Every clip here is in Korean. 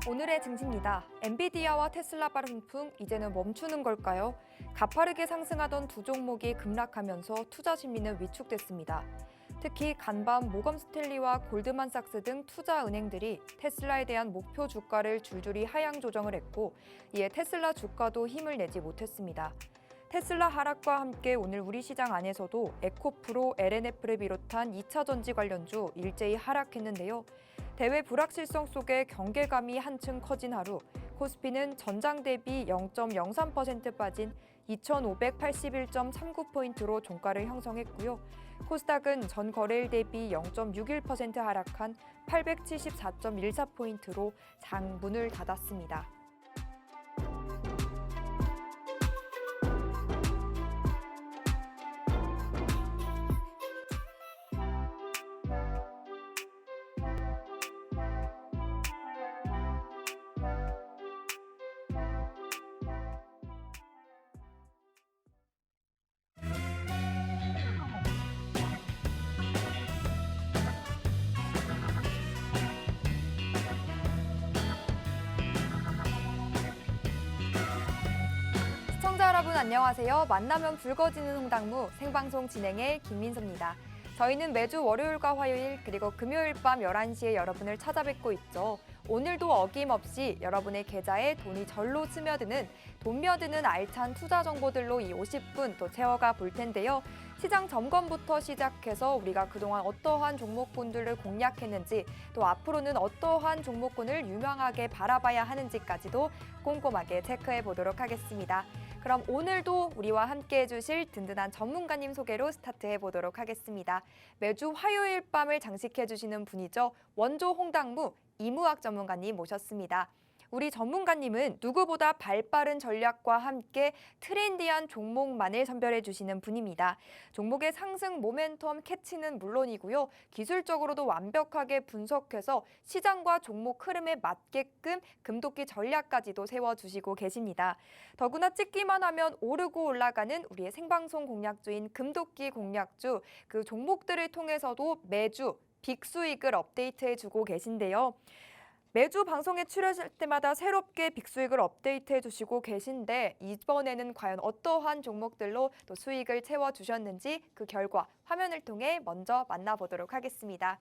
오늘의 증시입니다. 엔비디아와 테슬라 발행풍 이제는 멈추는 걸까요? 가파르게 상승하던 두 종목이 급락하면서 투자 심리는 위축됐습니다. 특히 간밤 모건 스탠리와 골드만삭스 등 투자 은행들이 테슬라에 대한 목표 주가를 줄줄이 하향 조정을 했고, 이에 테슬라 주가도 힘을 내지 못했습니다. 테슬라 하락과 함께 오늘 우리 시장 안에서도 에코프로, LNF를 비롯한 2차 전지 관련주 일제히 하락했는데요. 대외 불확실성 속에 경계감이 한층 커진 하루, 코스피는 전장 대비 0.03% 빠진 2,581.39포인트로 종가를 형성했고요. 코스닥은 전 거래일 대비 0.61% 하락한 874.14포인트로 장 문을 닫았습니다. 시청자 여러분 안녕하세요. 만나면 붉어지는 홍당무 생방송 진행의 김민서입니다. 저희는 매주 월요일과 화요일 그리고 금요일 밤 11시에 여러분을 찾아뵙고 있죠. 오늘도 어김없이 여러분의 계좌에 돈이 절로 스며드는 돈며드는 알찬 투자 정보들로 이 50분 또 채워가 볼 텐데요. 시장 점검부터 시작해서 우리가 그동안 어떠한 종목군들을 공략했는지 또 앞으로는 어떠한 종목군을 유명하게 바라봐야 하는지까지도 꼼꼼하게 체크해 보도록 하겠습니다. 그럼 오늘도 우리와 함께 해주실 든든한 전문가님 소개로 스타트해 보도록 하겠습니다. 매주 화요일 밤을 장식해 주시는 분이죠. 원조 홍당무 이무학 전문가님 모셨습니다. 우리 전문가님은 누구보다 발빠른 전략과 함께 트렌디한 종목만을 선별해 주시는 분입니다. 종목의 상승 모멘텀 캐치는 물론이고요. 기술적으로도 완벽하게 분석해서 시장과 종목 흐름에 맞게끔 금도끼 전략까지도 세워주시고 계십니다. 더구나 찍기만 하면 오르고 올라가는 우리의 생방송 공략주인 금도끼 공략주, 그 종목들을 통해서도 매주 빅수익을 업데이트해주고 계신데요. 매주 방송에 출연할 때마다 새롭게 빅수익을 업데이트해 주시고 계신데 이번에는 과연 어떠한 종목들로 또 수익을 채워주셨는지 그 결과 화면을 통해 먼저 만나보도록 하겠습니다.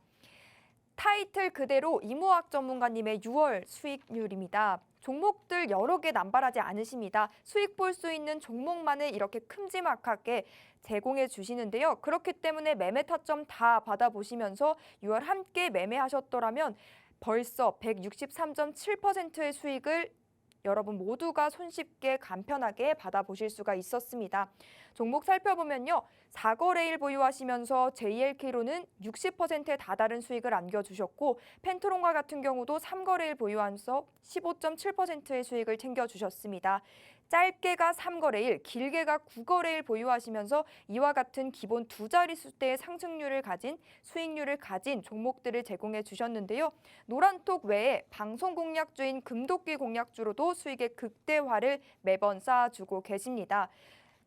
타이틀 그대로 이무학 전문가님의 6월 수익률입니다. 종목들 여러 개 남발하지 않으십니다. 수익 볼 수 있는 종목만을 이렇게 큼지막하게 제공해 주시는데요. 그렇기 때문에 매매 타점 다 받아보시면서 6월 함께 매매하셨더라면 벌써 163.7%의 수익을 여러분 모두가 손쉽게 간편하게 받아보실 수가 있었습니다. 종목 살펴보면요. 4거래일 보유하시면서 JLK로는 60%에 다다른 수익을 안겨주셨고 펜트론과 같은 경우도 3거래일 보유하면서 15.7%의 수익을 챙겨주셨습니다. 짧게가 3거래일, 길게가 9거래일 보유하시면서 이와 같은 기본 두 자릿수대의 상승률을 가진 수익률을 가진 종목들을 제공해 주셨는데요. 노란톡 외에 방송 공략주인 금도끼 공략주로도 수익의 극대화를 매번 쌓아주고 계십니다.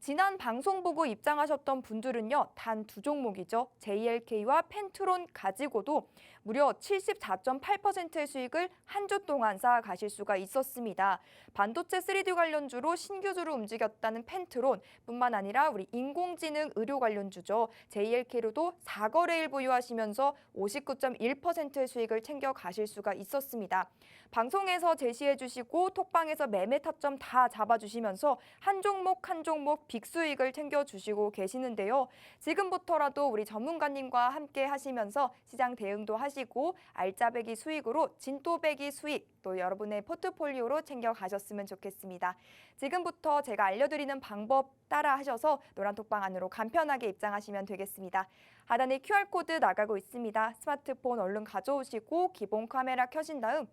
지난 방송 보고 입장하셨던 분들은요. 단 두 종목이죠. JLK와 펜트론 가지고도 무려 74.8%의 수익을 한 주 동안 쌓아가실 수가 있었습니다. 반도체 3D 관련주로 신규주로 움직였다는 펜트론 뿐만 아니라 우리 인공지능 의료 관련주죠. JLK로도 4거래일 보유하시면서 59.1%의 수익을 챙겨가실 수가 있었습니다. 방송에서 제시해 주시고 톡방에서 매매 타점 다 잡아주시면서 한 종목 한 종목 빅수익을 챙겨주시고 계시는데요. 지금부터라도 우리 전문가님과 함께 하시면서 시장 대응도 하시고 알짜배기 수익으로 진또배기 수익 또 여러분의 포트폴리오로 챙겨가셨으면 좋겠습니다. 지금부터 제가 알려드리는 방법 따라 하셔서 노란톡방 안으로 간편하게 입장하시면 되겠습니다. 하단에 QR코드 나가고 있습니다. 스마트폰 얼른 가져오시고 기본 카메라 켜신 다음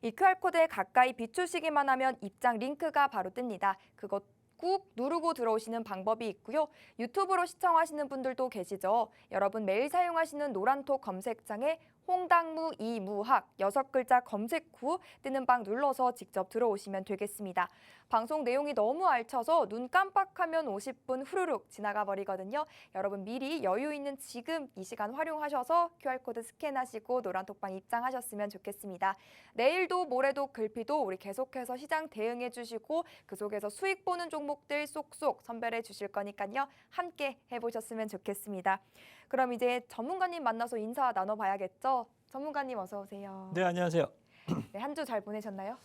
이 QR코드에 가까이 비추시기만 하면 입장 링크가 바로 뜹니다. 그것 꾹 누르고 들어오시는 방법이 있고요. 유튜브로 시청하시는 분들도 계시죠. 여러분 매일 사용하시는 노란톡 검색창에 홍당무 이무학 6글자 검색 후 뜨는 방 눌러서 직접 들어오시면 되겠습니다. 방송 내용이 너무 알차서 눈 깜빡하면 50분 후루룩 지나가 버리거든요. 여러분 미리 여유 있는 지금 이 시간 활용하셔서 QR코드 스캔하시고 노란톡방 입장하셨으면 좋겠습니다. 내일도 모레도 글피도 우리 계속해서 시장 대응해 주시고 그 속에서 수익 보는 종목들 쏙쏙 선별해 주실 거니까요. 함께 해보셨으면 좋겠습니다. 그럼 이제 전문가님 만나서 인사 나눠봐야겠죠? 전문가님 어서 오세요. 네, 안녕하세요. 네, 한 주 잘 보내셨나요?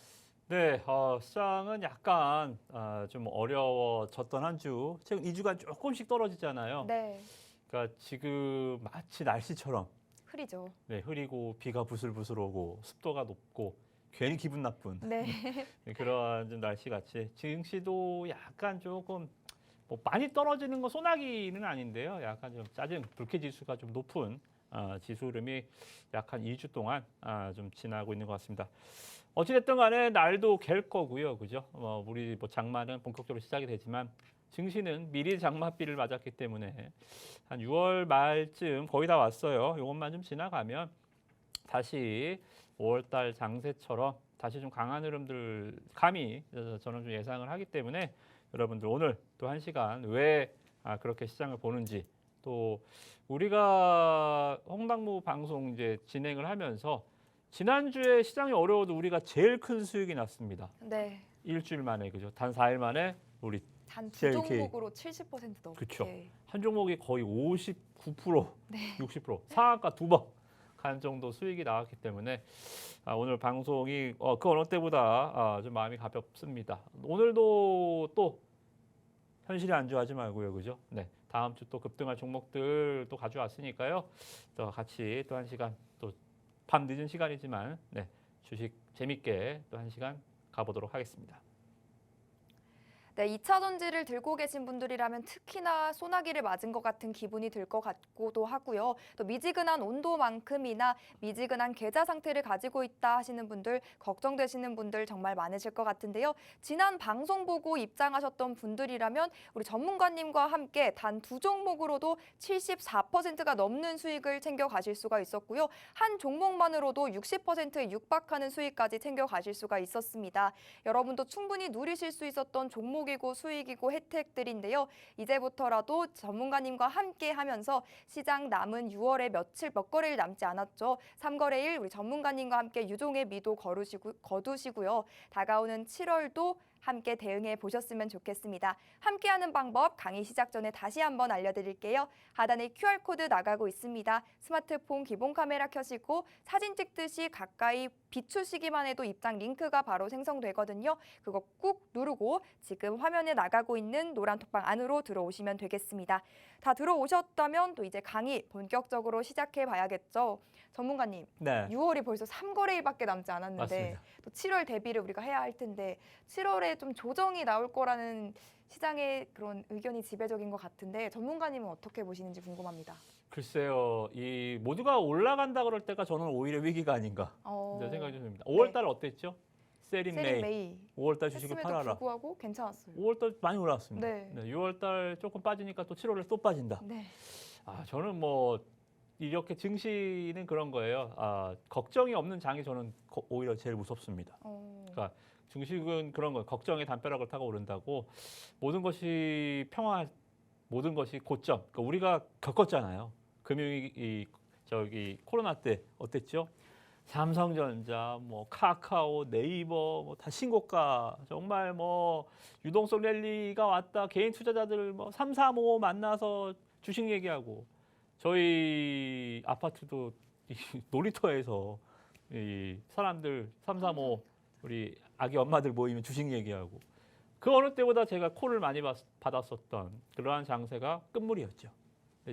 네, 시장은 약간 좀 어려워졌던 한 주, 최근 2주간 조금씩 떨어지잖아요. 네, 그러니까 지금 마치 날씨처럼 흐리죠. 네, 흐리고 비가 부슬부슬 오고 습도가 높고 괜히 기분 나쁜 네, 그런 좀 날씨 같이 증시도 약간 조금 뭐 많이 떨어지는 건 소나기는 아닌데요. 약간 좀 짜증, 불쾌지수가 좀 높은 지수 흐름이 약 한 2주 동안 좀 지나고 있는 것 같습니다. 어찌됐든 간에 날도 갤 거고요. 그죠? 우리 뭐 장마는 본격적으로 시작이 되지만 증시는 미리 장마비를 맞았기 때문에 한 6월 말쯤 거의 다 왔어요. 이것만 좀 지나가면 다시 5월 달 장세처럼 다시 좀 강한 흐름들 감히 저는 좀 예상을 하기 때문에 여러분들 오늘 또 1시간 왜 그렇게 시장을 보는지 또 우리가 홍당무 방송 이제 진행을 하면서 지난주에 시장이 어려워도 우리가 제일 큰 수익이 났습니다. 네. 일주일 만에 그죠? 단 4일 만에 우리 단 두 JK. 종목으로 70% 넘게. 그쵸. 한 종목이 거의 59%, 네. 60% 상한가 2번 간 정도 수익이 나왔기 때문에 오늘 방송이 그 어느 때보다 좀 마음이 가볍습니다. 오늘도 또 현실이 안주하지 말고요, 그죠? 네, 다음 주 또 급등할 종목들 또 가져왔으니까요. 또 같이 또 1시간 또 밤 늦은 시간이지만 네, 주식 재밌게 또 1시간 가보도록 하겠습니다. 네, 2차 전지를 들고 계신 분들이라면 특히나 소나기를 맞은 것 같은 기분이 들 것 같고도 하고요. 또 미지근한 온도만큼이나 미지근한 계좌 상태를 가지고 있다 하시는 분들, 걱정되시는 분들 정말 많으실 것 같은데요. 지난 방송 보고 입장하셨던 분들이라면 우리 전문가님과 함께 단 두 종목으로도 74%가 넘는 수익을 챙겨 가실 수가 있었고요. 한 종목만으로도 60%에 육박하는 수익까지 챙겨 가실 수가 있었습니다. 여러분도 충분히 누리실 수 있었던 종목이고 수익이고 혜택들인데요. 이제부터라도 전문가님과 함께 하면서 시장 남은 6월에 몇 거래일 남지 않았죠. 3거래일 우리 전문가님과 함께 유종의 미도 거두시고요. 다가오는 7월도 함께 대응해 보셨으면 좋겠습니다. 함께하는 방법 강의 시작 전에 다시 한번 알려드릴게요. 하단에 QR코드 나가고 있습니다. 스마트폰 기본 카메라 켜시고 사진 찍듯이 가까이 비추시기만 해도 입장 링크가 바로 생성되거든요. 그거 꾹 누르고 지금 화면에 나가고 있는 노란 톡방 안으로 들어오시면 되겠습니다. 다 들어오셨다면 또 이제 강의 본격적으로 시작해 봐야겠죠. 전문가님, 네, 6월이 벌써 3거래일밖에 남지 않았는데 맞습니다. 또 7월 대비를 우리가 해야 할 텐데 7월에 좀 조정이 나올 거라는 시장의 그런 의견이 지배적인 것 같은데 전문가님은 어떻게 보시는지 궁금합니다. 글쎄요, 이 모두가 올라간다 그럴 때가 저는 오히려 위기가 아닌가 이제 생각이 듭니다. 5월 달 어땠죠? 세린 세린 메이. 메이 5월 달 주식을 했음에도 팔아라. 불구하고 괜찮았어요. 5월 달 많이 올라왔습니다. 네. 6월 달 조금 빠지니까 또 7월에 또 빠진다. 네. 저는 뭐 이렇게 증시는 그런 거예요. 걱정이 없는 장이 저는 오히려 제일 무섭습니다. 그러니까 증식은 그런 거예요. 걱정의 담벼락을 타고 오른다고 모든 것이 평화, 모든 것이 고점. 그러니까 우리가 겪었잖아요. 코로나 때 어땠죠? 삼성전자, 뭐 카카오, 네이버 뭐 다 신고가. 정말 뭐 유동성 랠리가 왔다. 개인 투자자들 뭐 3, 4, 5 만나서 주식 얘기하고 저희 아파트도 놀이터에서 이 사람들 3, 4, 5 우리 아기 엄마들 모이면 주식 얘기하고 그 어느 때보다 제가 콜을 많이 받았었던 그러한 장세가 끝물이었죠.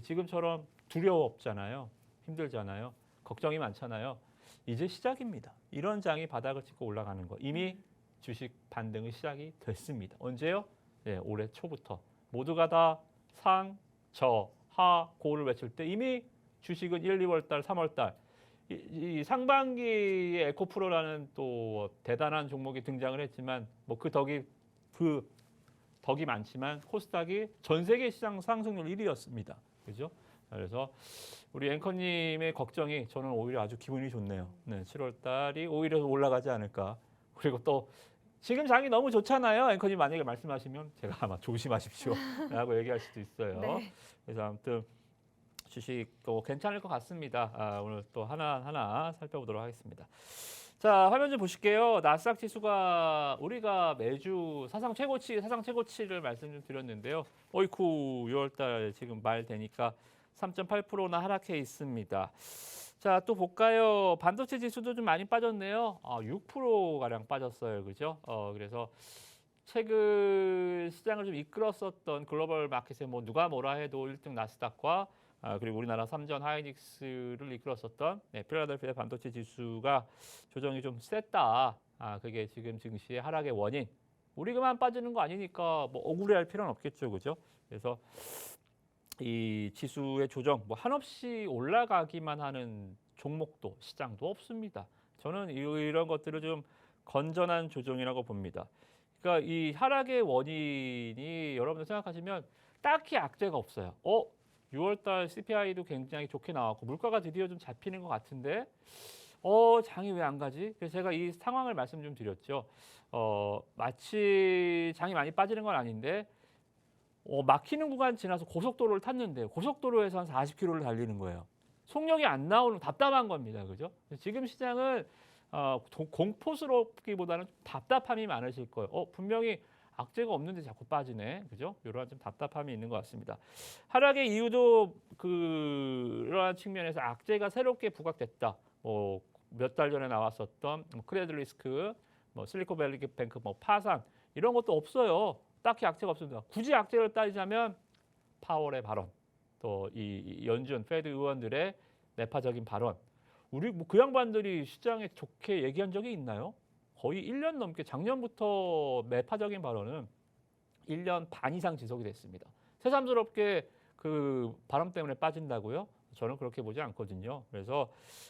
지금처럼 두려워 없잖아요. 힘들잖아요. 걱정이 많잖아요. 이제 시작입니다. 이런 장이 바닥을 찍고 올라가는 거. 이미 주식 반등이 시작이 됐습니다. 언제요? 네, 올해 초부터. 모두가 다 상, 저, 하, 고를 외칠 때 이미 주식은 1, 2월 달, 3월 달 이 상반기에 에코프로라는 또 대단한 종목이 등장을 했지만 뭐 그 덕이 그 덕이 많지만 코스닥이 전 세계 시장 상승률 1위였습니다. 그죠? 그래서 우리 앵커님의 걱정이 저는 오히려 아주 기분이 좋네요. 네, 7월 달이 오히려 올라가지 않을까. 그리고 또 지금 장이 너무 좋잖아요. 앵커님 만약에 말씀하시면 제가 아마 조심하십시오 라고 얘기할 수도 있어요. 네. 그래서 아무튼 주식도 괜찮을 것 같습니다. 오늘 또 하나하나 살펴보도록 하겠습니다. 자, 화면 좀 보실게요. 나스닥 지수가 우리가 매주 사상 최고치를 말씀 좀 드렸는데요. 어이쿠 6월 달 지금 말 되니까 3.8%나 하락해 있습니다. 자, 또 볼까요? 반도체 지수도 좀 많이 빠졌네요. 6%가량 빠졌어요. 그죠? 그래서 최근 시장을 좀 이끌었었던 글로벌 마켓에 뭐 누가 뭐라 해도 1등 나스닥과 그리고 우리나라 삼전 하이닉스를 이끌었었던 필라델피아 반도체 지수가 조정이 좀 셌다. 그게 지금 증시의 하락의 원인. 우리가만 빠지는 거 아니니까 뭐 억울해할 필요는 없겠죠, 그죠? 그래서 이 지수의 조정, 뭐 한없이 올라가기만 하는 종목도 시장도 없습니다. 저는 이런 것들을 좀 건전한 조정이라고 봅니다. 그러니까 이 하락의 원인이 여러분들 생각하시면 딱히 악재가 없어요. 6월달 CPI도 굉장히 좋게 나왔고 물가가 드디어 좀 잡히는 것 같은데 장이 왜 안 가지? 그래서 제가 이 상황을 말씀 좀 드렸죠. 마치 장이 많이 빠지는 건 아닌데 막히는 구간 지나서 고속도로를 탔는데 고속도로에서 한 40km를 달리는 거예요. 속력이 안 나오는 답답한 겁니다. 그죠? 지금 시장은 공포스럽기보다는 답답함이 많으실 거예요. 분명히 악재가 없는데 자꾸 빠지네. 그죠? 이러한 좀 답답함이 있는 것 같습니다. 하락의 이유도 그러한 측면에서 악재가 새롭게 부각됐다. 몇 달 전에 나왔었던 크레딧 리스크, 실리콘밸리 뱅크 파산 이런 것도 없어요. 딱히 악재가 없습니다. 굳이 악재를 따지자면 파월의 발언, 또 이 연준 페드 의원들의 매파적인 발언. 우리 그 양반들이 시장에 좋게 얘기한 적이 있나요? 거의 1년 넘게 작년부터 매파적인 발언은 1년 반 이상 지속이 됐습니다. 새삼스럽게 그 바람 때문에 빠진다고요? 저는 그렇게 보지 않거든요. 그래서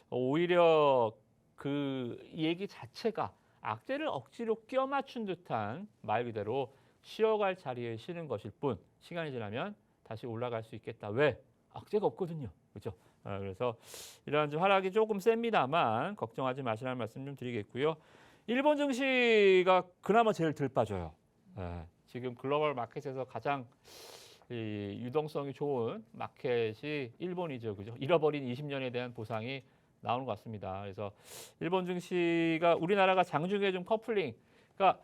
오히려 그 얘기 자체가 악재를 억지로 끼워 맞춘 듯한 말 그대로 쉬어갈 자리에 쉬는 것일 뿐 시간이 지나면 다시 올라갈 수 있겠다. 왜? 악재가 없거든요. 그렇죠? 그래서 이러한 좀 하락이 조금 셉니다만 걱정하지 마시라는 말씀 좀 드리겠고요. 일본 증시가 그나마 제일 덜 빠져요. 지금 글로벌 마켓에서 가장 이 유동성이 좋은 마켓이 일본이죠. 그죠? 잃어버린 20년에 대한 보상이 나오는 것 같습니다. 그래서 일본 증시가 우리나라가 장중에 좀 커플링, 그러니까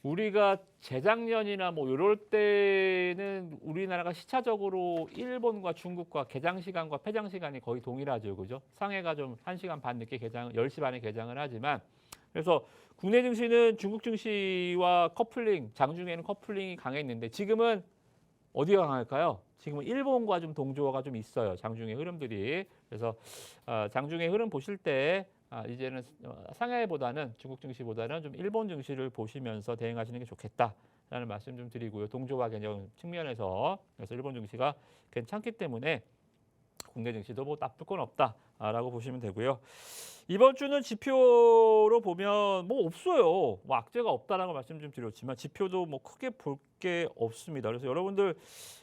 우리가 재작년이나 뭐 이럴 때는 우리나라가 시차적으로 일본과 중국과 개장 시간과 폐장 시간이 거의 동일하죠. 그죠? 상해가 좀 1시간 반 늦게 10시 반에 개장을 하지만 그래서 국내 증시는 중국 증시와 커플링, 장중에는 커플링이 강했는데 지금은 어디가 강할까요? 지금은 일본과 좀 동조가 좀 있어요. 장중의 흐름들이. 그래서 장중의 흐름 보실 때 이제는 상하이보다는 중국 증시보다는 좀 일본 증시를 보시면서 대응하시는 게 좋겠다라는 말씀 좀 드리고요. 동조화 개념 측면에서 그래서 일본 증시가 괜찮기 때문에 국내 증시도 뭐 나쁠 건 없다라고 보시면 되고요. 이번 주는 지표로 보면 뭐 없어요. 뭐 악재가 없다라고 말씀 좀 드렸지만 지표도 뭐 크게 볼 게 없습니다. 그래서 여러분들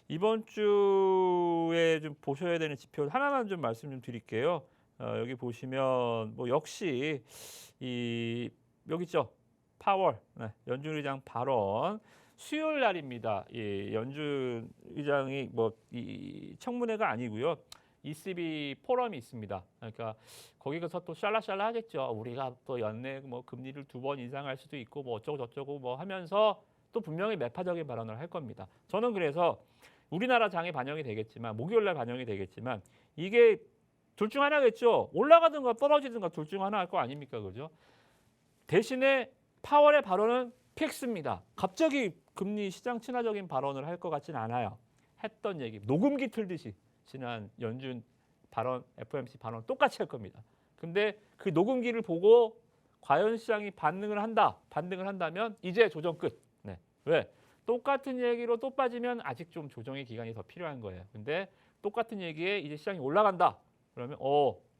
이번 주에 좀 보셔야 되는 지표 하나만 좀 말씀 좀 드릴게요. 여기 보시면 뭐 역시 여기 있죠. 파월 연준 의장 발언 수요일 날입니다. 연준 의장이 뭐 이 청문회가 아니고요. ECB 포럼이 있습니다. 그러니까 거기 가서 또 샬라샬라 하겠죠. 우리가 또 연내 뭐 금리를 2번 인상할 수도 있고 뭐 어쩌고 저쩌고 뭐 하면서 또 분명히 매파적인 발언을 할 겁니다. 저는 그래서 우리나라 장에 반영이 되겠지만 목요일 날 반영이 되겠지만 이게 둘 중 하나겠죠. 올라가든가 떨어지든가 둘 중 하나 할 거 아닙니까? 그죠? 대신에 파월의 발언은 픽스입니다. 갑자기 금리 시장 친화적인 발언을 할 것 같진 않아요. 했던 얘기 녹음기 틀듯이 지난 연준 발언, FOMC 발언 똑같이 할 겁니다. 근데 그 녹음기를 보고 과연 시장이 반등을 한다면 이제 조정 끝. 왜? 똑같은 얘기로 또 빠지면 아직 좀 조정의 기간이 더 필요한 거예요. 근데 똑같은 얘기에 이제 시장이 올라간다. 그러면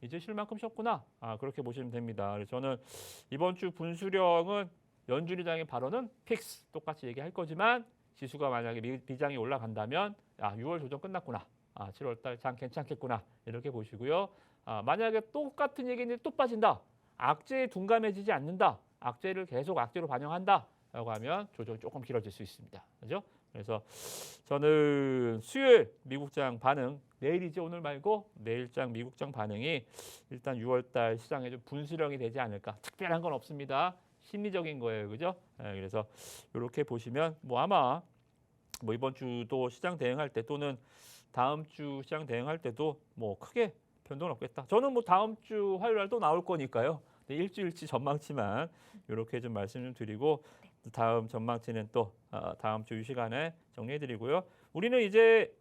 이제 쉴 만큼 쉬었구나. 그렇게 보시면 됩니다. 그래서 저는 이번 주 분수령은 연준 의장의 발언은 픽스 똑같이 얘기할 거지만 지수가 만약에 미장이 올라간다면 6월 조정 끝났구나. 7월 달 장 괜찮겠구나. 이렇게 보시고요. 만약에 똑같은 얘기인데 또 빠진다. 악재에 둔감해지지 않는다. 악재를 계속 악재로 반영한다. 라고 하면 조정이 조금 길어질 수 있습니다. 그죠? 그래서 저는 수요일 미국장 반응, 내일이지 오늘 말고 내일장 미국장 반응이 일단 6월 달 시장에 좀 분수령이 되지 않을까. 특별한 건 없습니다. 심리적인 거예요. 그죠? 그래서 이렇게 보시면 아마 이번 주도 시장 대응할 때 또는 다음 주 시장 대응할 때도 크게 변동은 없겠다. 저는 다음 주 화요일 날 또 나올 거니까요. 일주일치 전망치만 이렇게 좀 말씀 좀 드리고 다음 전망치는 또 다음 주 이 시간에 정리해드리고요. 우리는 이제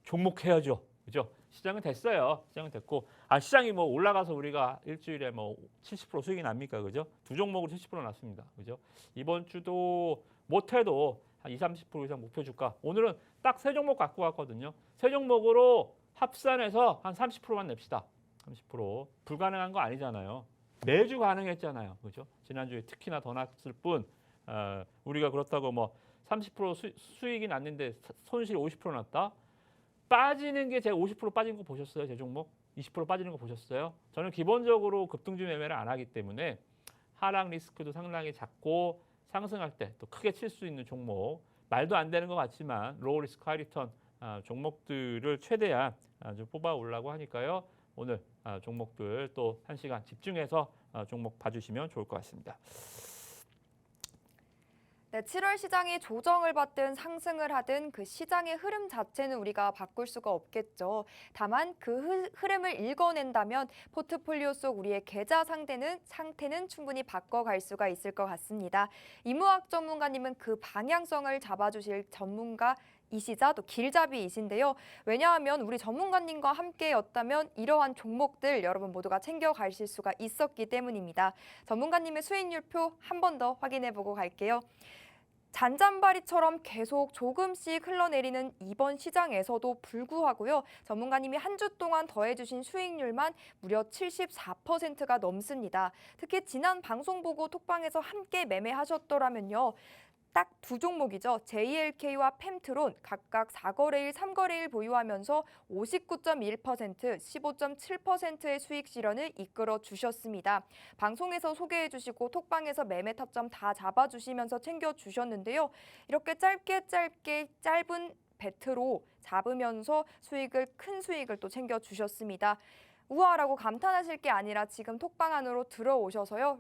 종목해야죠, 그죠? 시장은 됐어요. 시장은 됐고 시장이 올라가서 우리가 일주일에 70% 수익이 납니까, 그죠? 두 종목으로 70% 났습니다, 그죠? 이번 주도 못해도 한 20-30% 이상 목표 주가. 오늘은 딱 세 종목 갖고 왔거든요. 세 종목으로 합산해서 한 30%만 냅시다. 30% 불가능한 거 아니잖아요. 매주 가능했잖아요, 그죠? 지난주에 특히나 더 났을 뿐 우리가 그렇다고 30% 수익이 났는데 손실이 50% 났다. 빠지는 게 제가 50% 빠진 거 보셨어요? 제 종목 20% 빠지는 거 보셨어요? 저는 기본적으로 급등주 매매를 안 하기 때문에 하락 리스크도 상당히 작고 상승할 때 또 크게 칠 수 있는 종목, 말도 안 되는 것 같지만 로우 리스크 하이 리턴 종목들을 최대한 좀 뽑아 오려고 하니까요. 오늘 종목들 또 1시간 집중해서 종목 봐주시면 좋을 것 같습니다. 네, 7월 시장이 조정을 받든 상승을 하든 그 시장의 흐름 자체는 우리가 바꿀 수가 없겠죠. 다만 그 흐름을 읽어낸다면 포트폴리오 속 우리의 계좌 상태는 충분히 바꿔갈 수가 있을 것 같습니다. 이무학 전문가님은 그 방향성을 잡아주실 전문가이시자 또 길잡이이신데요. 왜냐하면 우리 전문가님과 함께였다면 이러한 종목들 여러분 모두가 챙겨가실 수가 있었기 때문입니다. 전문가님의 수익률표 한 번 더 확인해보고 갈게요. 잔잔바리처럼 계속 조금씩 흘러내리는 이번 시장에서도 불구하고요. 전문가님이 한 주 동안 더해주신 수익률만 무려 74%가 넘습니다. 특히 지난 방송 보고 톡방에서 함께 매매하셨더라면요. 딱 두 종목이죠. JLK와 펜트론 각각 4거래일, 3거래일 보유하면서 59.1%, 15.7%의 수익 실현을 이끌어 주셨습니다. 방송에서 소개해 주시고 톡방에서 매매 타점 다 잡아주시면서 챙겨주셨는데요. 이렇게 짧은 배트로 잡으면서 큰 수익을 또 챙겨주셨습니다. 우와라고 감탄하실 게 아니라 지금 톡방 안으로 들어오셔서요.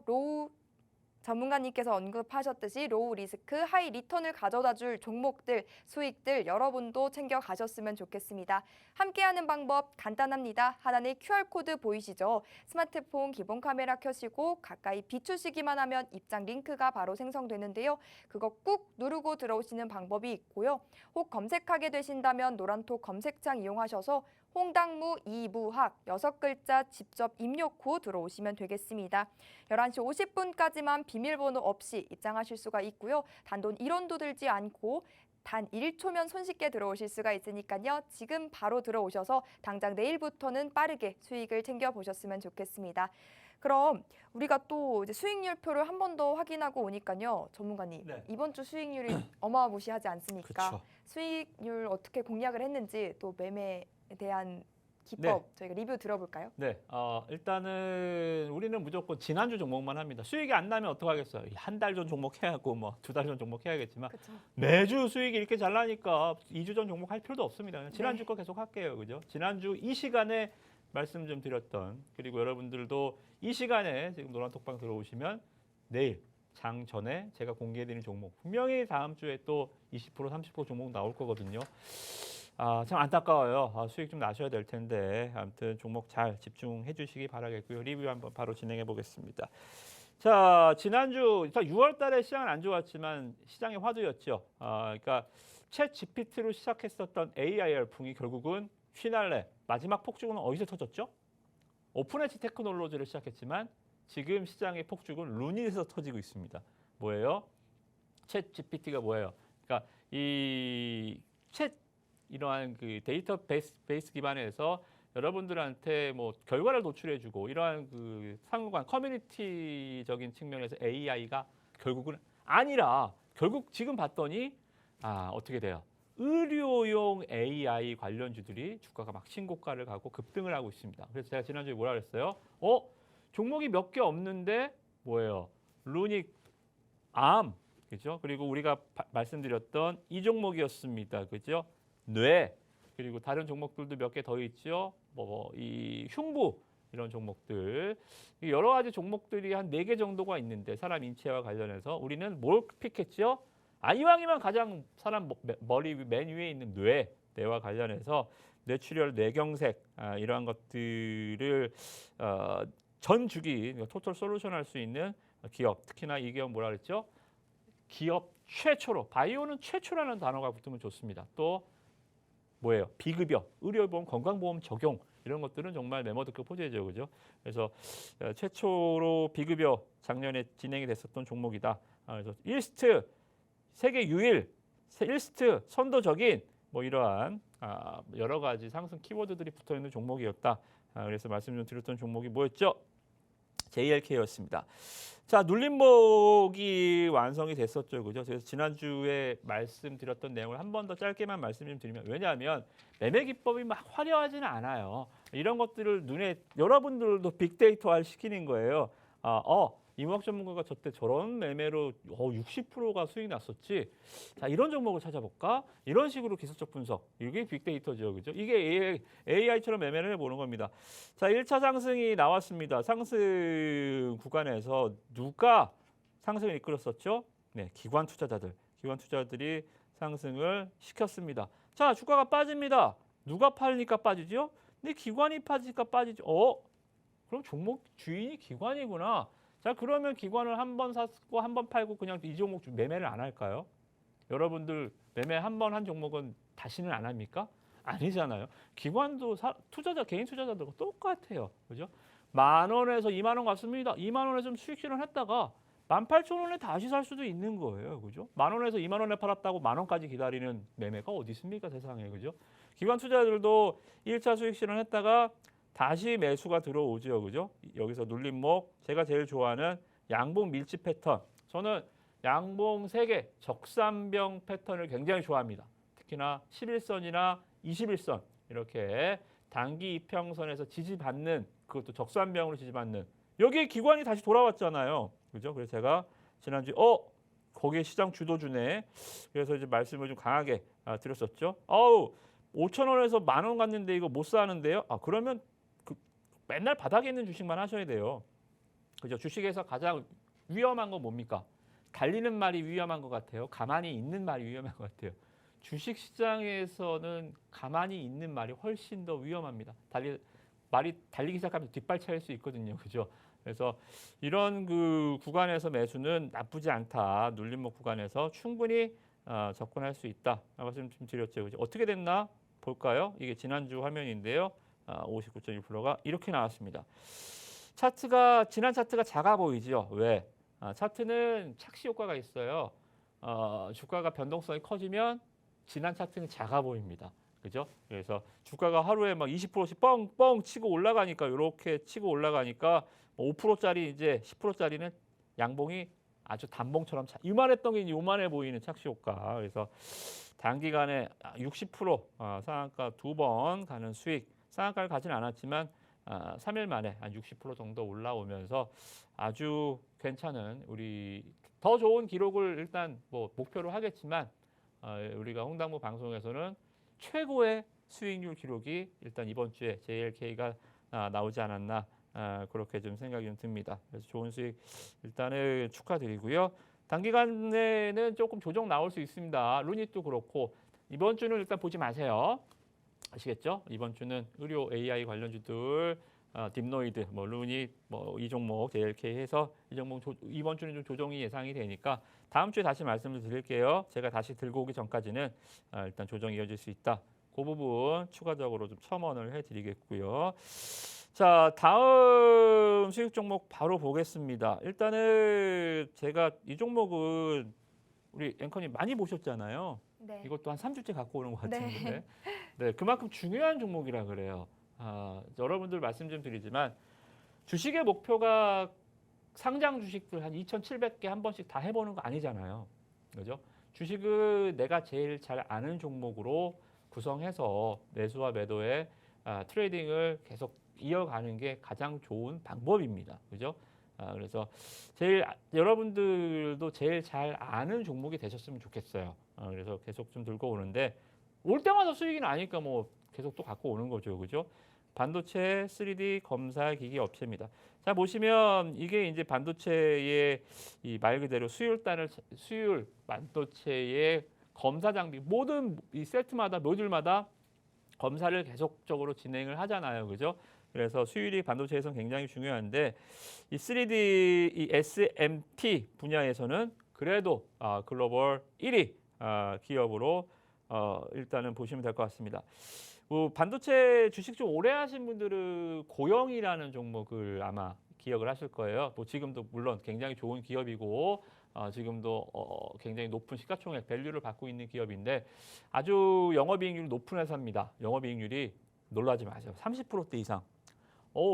전문가님께서 언급하셨듯이 로우 리스크, 하이 리턴을 가져다 줄 종목들, 수익들 여러분도 챙겨가셨으면 좋겠습니다. 함께하는 방법 간단합니다. 하단에 QR코드 보이시죠? 스마트폰 기본 카메라 켜시고 가까이 비추시기만 하면 입장 링크가 바로 생성되는데요. 그거 꾹 누르고 들어오시는 방법이 있고요. 혹 검색하게 되신다면 노란톡 검색창 이용하셔서 홍당무 이무학 6글자 직접 입력 후 들어오시면 되겠습니다. 11시 50분까지만 비밀번호 없이 입장하실 수가 있고요. 단돈 1원도 들지 않고 단 1초면 손쉽게 들어오실 수가 있으니까요. 지금 바로 들어오셔서 당장 내일부터는 빠르게 수익을 챙겨보셨으면 좋겠습니다. 그럼 우리가 또 이제 수익률표를 한 번 더 확인하고 오니까요. 전문가님, 네. 이번 주 수익률이 어마무시하지 않습니까? 그쵸. 수익률 어떻게 공략을 했는지 또 매매에 대한 기법 저희가 리뷰 들어볼까요? 네, 일단은 우리는 무조건 지난주 종목만 합니다. 수익이 안 나면 어떡하겠어요? 한 달 전 종목 해야 하고 2달 전 종목 해야겠지만 그쵸. 매주 수익이 이렇게 잘 나니까 2주 전 종목 할 필요도 없습니다. 그냥 지난주 거 계속 할게요. 그죠? 지난주 이 시간에 말씀 좀 드렸던, 그리고 여러분들도 이 시간에 지금 노란톡방 들어오시면 내일 장 전에 제가 공개해드린 종목 분명히 다음 주에 또 20% 30% 종목 나올 거거든요. 참 안타까워요. 수익 좀 나셔야 될 텐데 아무튼 종목 잘 집중해 주시기 바라겠고요. 리뷰 한번 바로 진행해 보겠습니다. 자, 지난주 6월 달에 시장은 안 좋았지만 시장의 화두였죠. 그러니까 챗 GPT로 시작했었던 AI 열풍이 결국은 휘날레 마지막 폭죽은 어디서 터졌죠? 오픈엣지 테크놀로지를 시작했지만 지금 시장의 폭죽은 루닛에서 터지고 있습니다. 뭐예요? 챗 GPT가 뭐예요? 그러니까 이러한 그 데이터베이스 기반에서 여러분들한테 결과를 도출해주고 이러한 그 상호간 커뮤니티적인 측면에서 AI가 결국은 아니라 결국 지금 봤더니 어떻게 돼요? 의료용 AI 관련주들이 주가가 막 신고가를 가고 급등을 하고 있습니다. 그래서 제가 지난주에 뭐라 그랬어요? 종목이 몇 개 없는데 뭐예요? 루닉, 암, 그죠? 그리고 우리가 말씀드렸던 이 종목이었습니다. 그죠? 뇌, 그리고 다른 종목들도 몇 개 더 있죠. 이 흉부 이런 종목들 여러 가지 종목들이 한 4개 정도가 있는데 사람 인체와 관련해서 우리는 뭘 픽했죠? 이왕이면 가장 사람 머리 맨 위에 있는 뇌와 관련해서 뇌출혈, 뇌경색 이러한 것들을 전 주기 토탈 솔루션 할 수 있는 기업, 특히나 이 기업 뭐라 그랬죠? 기업 최초로, 바이오는 최초라는 단어가 붙으면 좋습니다. 또 뭐예요? 비급여, 의료보험, 건강보험 적용 이런 것들은 정말 메모드급 호재죠, 그죠? 그래서 최초로 비급여 작년에 진행이 됐었던 종목이다. 그래서 1스트 세계 유일, 1스트 선도적인 뭐 이러한 여러 가지 상승 키워드들이 붙어 있는 종목이었다. 그래서 말씀 좀 드렸던 종목이 뭐였죠? JLK였습니다. 자, 눌림목이 완성이 됐었죠, 그죠? 그래서 지난주에 말씀드렸던 내용을 한 번 더 짧게만 말씀 좀 드리면, 왜냐하면 매매 기법이 막 화려하지는 않아요. 이런 것들을 눈에 여러분들도 빅데이터화 시키는 거예요. 이무학 전문가가 저때 저런 매매로 60%가 수익 났었지. 자, 이런 종목을 찾아볼까? 이런 식으로 기술적 분석. 이게 빅데이터죠. 그죠? 이게 AI처럼 매매를 해보는 겁니다. 자, 1차 상승이 나왔습니다. 상승 구간에서 누가 상승을 이끌었었죠? 네, 기관 투자자들. 기관 투자들이 상승을 시켰습니다. 자, 주가가 빠집니다. 누가 팔니까 빠지죠? 근데 기관이 빠지니까 빠지죠. 그럼 종목 주인이 기관이구나. 자, 그러면 기관을 한 번 샀고 한 번 팔고 그냥 이 종목 매매를 안 할까요? 여러분들 매매 한 번 한 종목은 다시는 안 합니까? 아니잖아요. 기관도 투자자, 개인 투자자들과 똑같아요. 그죠? 10,000원에서 20,000원 갔습니다. 20,000원에 좀 수익 실현했다가 18,000원에 다시 살 수도 있는 거예요. 그죠? 10,000원에서 20,000원에 팔았다고 10,000원까지 기다리는 매매가 어디 있습니까? 세상에. 그죠? 기관 투자자들도 1차 수익 실현했다가 다시 매수가 들어오죠. 그죠? 여기서 눌림목, 제가 제일 좋아하는 양봉 밀집 패턴. 저는 양봉 3개, 적산병 패턴을 굉장히 좋아합니다. 특히나 11선이나 21선 이렇게 단기 이평선에서 지지받는, 그것도 적산병으로 지지받는, 여기에 기관이 다시 돌아왔잖아요. 그죠? 그래서 제가 지난주에 거기에 시장 주도주네. 그래서 이제 말씀을 좀 강하게 드렸었죠. 5,000원에서 10,000원 갔는데 이거 못 사는데요. 그러면 맨날 바닥에 있는 주식만 하셔야 돼요. 그죠? 주식에서 가장 위험한 건 뭡니까? 달리는 말이 위험한 것 같아요. 가만히 있는 말이 위험한 것 같아요. 주식 시장에서는 가만히 있는 말이 훨씬 더 위험합니다. 말이 달리기 시작하면 뒷발차일 수 있거든요. 그죠? 그래서 이런 그 구간에서 매수는 나쁘지 않다. 눌림목 구간에서 충분히 접근할 수 있다. 말씀 좀 드렸죠. 그죠? 어떻게 됐나 볼까요? 이게 지난주 화면인데요. 59.1%가 이렇게 나왔습니다. 지난 차트가 작아 보이죠? 왜? 차트는 착시 효과가 있어요. 주가가 변동성이 커지면 지난 차트는 작아 보입니다. 그죠? 그래서 주가가 하루에 막 20%씩 뻥뻥 치고 올라가니까, 이렇게 치고 올라가니까 5%짜리 이제 10%짜리는 양봉이 아주 단봉처럼 이만했던 게 요만해 보이는 착시 효과. 그래서 단기간에 60% 상한가 2번 가는 수익, 상한가를 가진 않았지만 3일 만에 한 60% 정도 올라오면서 아주 괜찮은, 우리 더 좋은 기록을 일단 뭐 목표로 하겠지만 우리가 홍당무 방송에서는 최고의 수익률 기록이 일단 이번 주에 JLK가 나오지 않았나, 그렇게 좀 생각이 좀 듭니다. 그래서 좋은 수익 일단은 축하드리고요. 단기간에는 조금 조정 나올 수 있습니다. 루닛도 그렇고 이번 주는 일단 보지 마세요. 아시겠죠? 이번 주는 의료 AI 관련주들, 딥노이드, 루닛, 이 종목 JLK 해서 이 종목 이번 주는 좀 조정이 예상이 되니까 다음 주에 다시 말씀을 드릴게요. 제가 다시 들고 오기 전까지는 일단 조정이 이어질 수 있다. 그 부분 추가적으로 좀 첨언을 해드리겠고요. 자, 다음 수익 종목 바로 보겠습니다. 일단은 제가 이 종목은 우리 앵커님 많이 보셨잖아요. 네. 이것도 한 3주째 갖고 오는 것 네. 같은데. 네, 그만큼 중요한 종목이라 그래요. 여러분들 말씀 좀 드리지만 주식의 목표가 상장 주식들 한 2,700개 한 번씩 다 해보는 거 아니잖아요. 그죠? 주식을 내가 제일 잘 아는 종목으로 구성해서 매수와 매도의 트레이딩을 계속 이어가는 게 가장 좋은 방법입니다. 그죠? 그래서 여러분들도 제일 잘 아는 종목이 되셨으면 좋겠어요. 그래서 계속 좀 들고 오는데 올 때마다 수익이 나니까 뭐 계속 또 갖고 오는 거죠. 그죠? 반도체 3D 검사 기기 업체입니다. 자, 보시면 이게 이제 반도체의 이 말 그대로 수율 반도체의 검사 장비 모든 이 세트마다 모듈마다 검사를 계속적으로 진행을 하잖아요. 그죠? 그래서 수율이 반도체에서는 굉장히 중요한데 이 3D 이 SMT 분야에서는 그래도 글로벌 1위 기업으로 일단은 보시면 될 것 같습니다. 반도체 주식 좀 오래 하신 분들은 고영이라는 종목을 아마 기억을 하실 거예요. 뭐 지금도 물론 굉장히 좋은 기업이고 지금도 굉장히 높은 시가총액 밸류를 받고 있는 기업인데 아주 영업이익률이 높은 회사입니다. 영업이익률이 놀라지 마세요. 30%대 이상.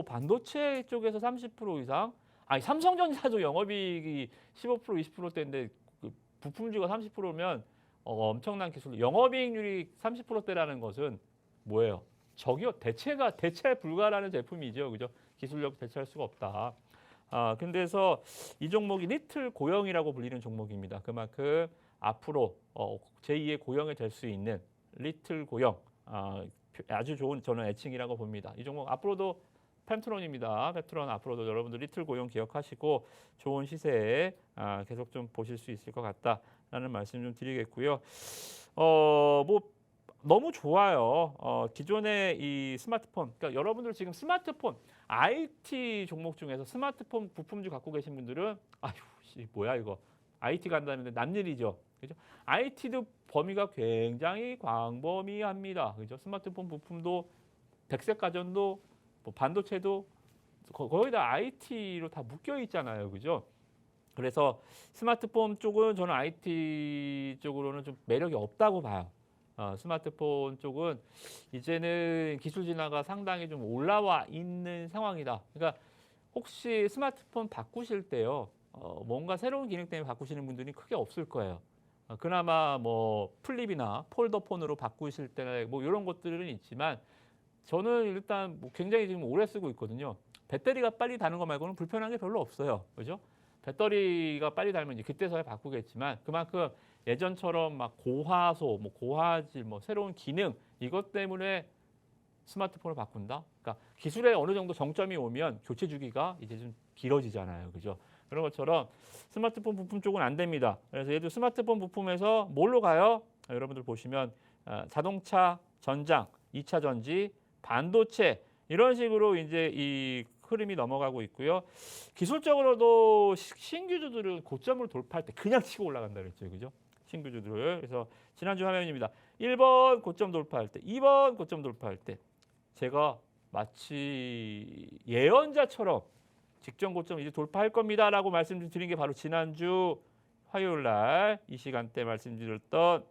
반도체 쪽에서 30% 이상? 아니 삼성전자도 영업이익이 15% 20%대인데 그 부품주가 30%면 엄청난 기술. 영업이익률이 30%대라는 것은 뭐예요? 저기요 대체 불가라는 제품이죠, 그죠? 기술력 대체할 수가 없다. 근데서 이 종목이 리틀 고영이라고 불리는 종목입니다. 그만큼 앞으로 제2의 고영이 될 수 있는 리틀 고영 아주 좋은 저는 애칭이라고 봅니다. 이 종목 앞으로도 펜트론입니다. 펜트론 앞으로도 여러분들 리틀 고용 기억하시고 좋은 시세에 계속 좀 보실 수 있을 것 같다라는 말씀 좀 드리겠고요. 뭐 너무 좋아요. 기존의 이 스마트폰, 그러니까 여러분들 지금 스마트폰 IT 종목 중에서 스마트폰 부품주 갖고 계신 분들은 아휴 뭐야 이거 IT 간다는데 남일이죠. 그죠? IT도 범위가 굉장히 광범위합니다. 그죠? 스마트폰 부품도 백색 가전도 뭐 반도체도 거의 다 IT로 다 묶여 있잖아요. 그죠? 그래서 스마트폰 쪽은 저는 IT 쪽으로는 좀 매력이 없다고 봐요. 스마트폰 쪽은 이제는 기술 진화가 상당히 좀 올라와 있는 상황이다. 그러니까 혹시 스마트폰 바꾸실 때요. 뭔가 새로운 기능 때문에 바꾸시는 분들이 크게 없을 거예요. 그나마 뭐 플립이나 폴더폰으로 바꾸실 때나 뭐 이런 것들은 있지만 저는 일단 뭐 굉장히 지금 오래 쓰고 있거든요. 배터리가 빨리 닳는 거 말고는 불편한 게 별로 없어요. 그죠? 배터리가 빨리 닳으면 이제 그때서야 바꾸겠지만 그만큼 예전처럼 막 고화소, 뭐 고화질, 뭐 새로운 기능 이것 때문에 스마트폰을 바꾼다. 그러니까 기술에 어느 정도 정점이 오면 교체 주기가 이제 좀 길어지잖아요. 그죠? 그런 것처럼 스마트폰 부품 쪽은 안 됩니다. 그래서 얘도 스마트폰 부품에서 뭘로 가요? 여러분들 보시면 자동차, 전장, 2차 전지, 반도체 이런 식으로 이제 이 흐름이 넘어가고 있고요. 기술적으로도 신규주들은 고점을 돌파할 때 그냥 치고 올라간다 그랬죠. 그죠? 신규주들을. 그래서 지난주 화면입니다. 1번 고점 돌파할 때, 2번 고점 돌파할 때 제가 마치 예언자처럼 직전 고점 이제 돌파할 겁니다라고 말씀드린 게 바로 지난주 화요일 날 이 시간대 말씀드렸던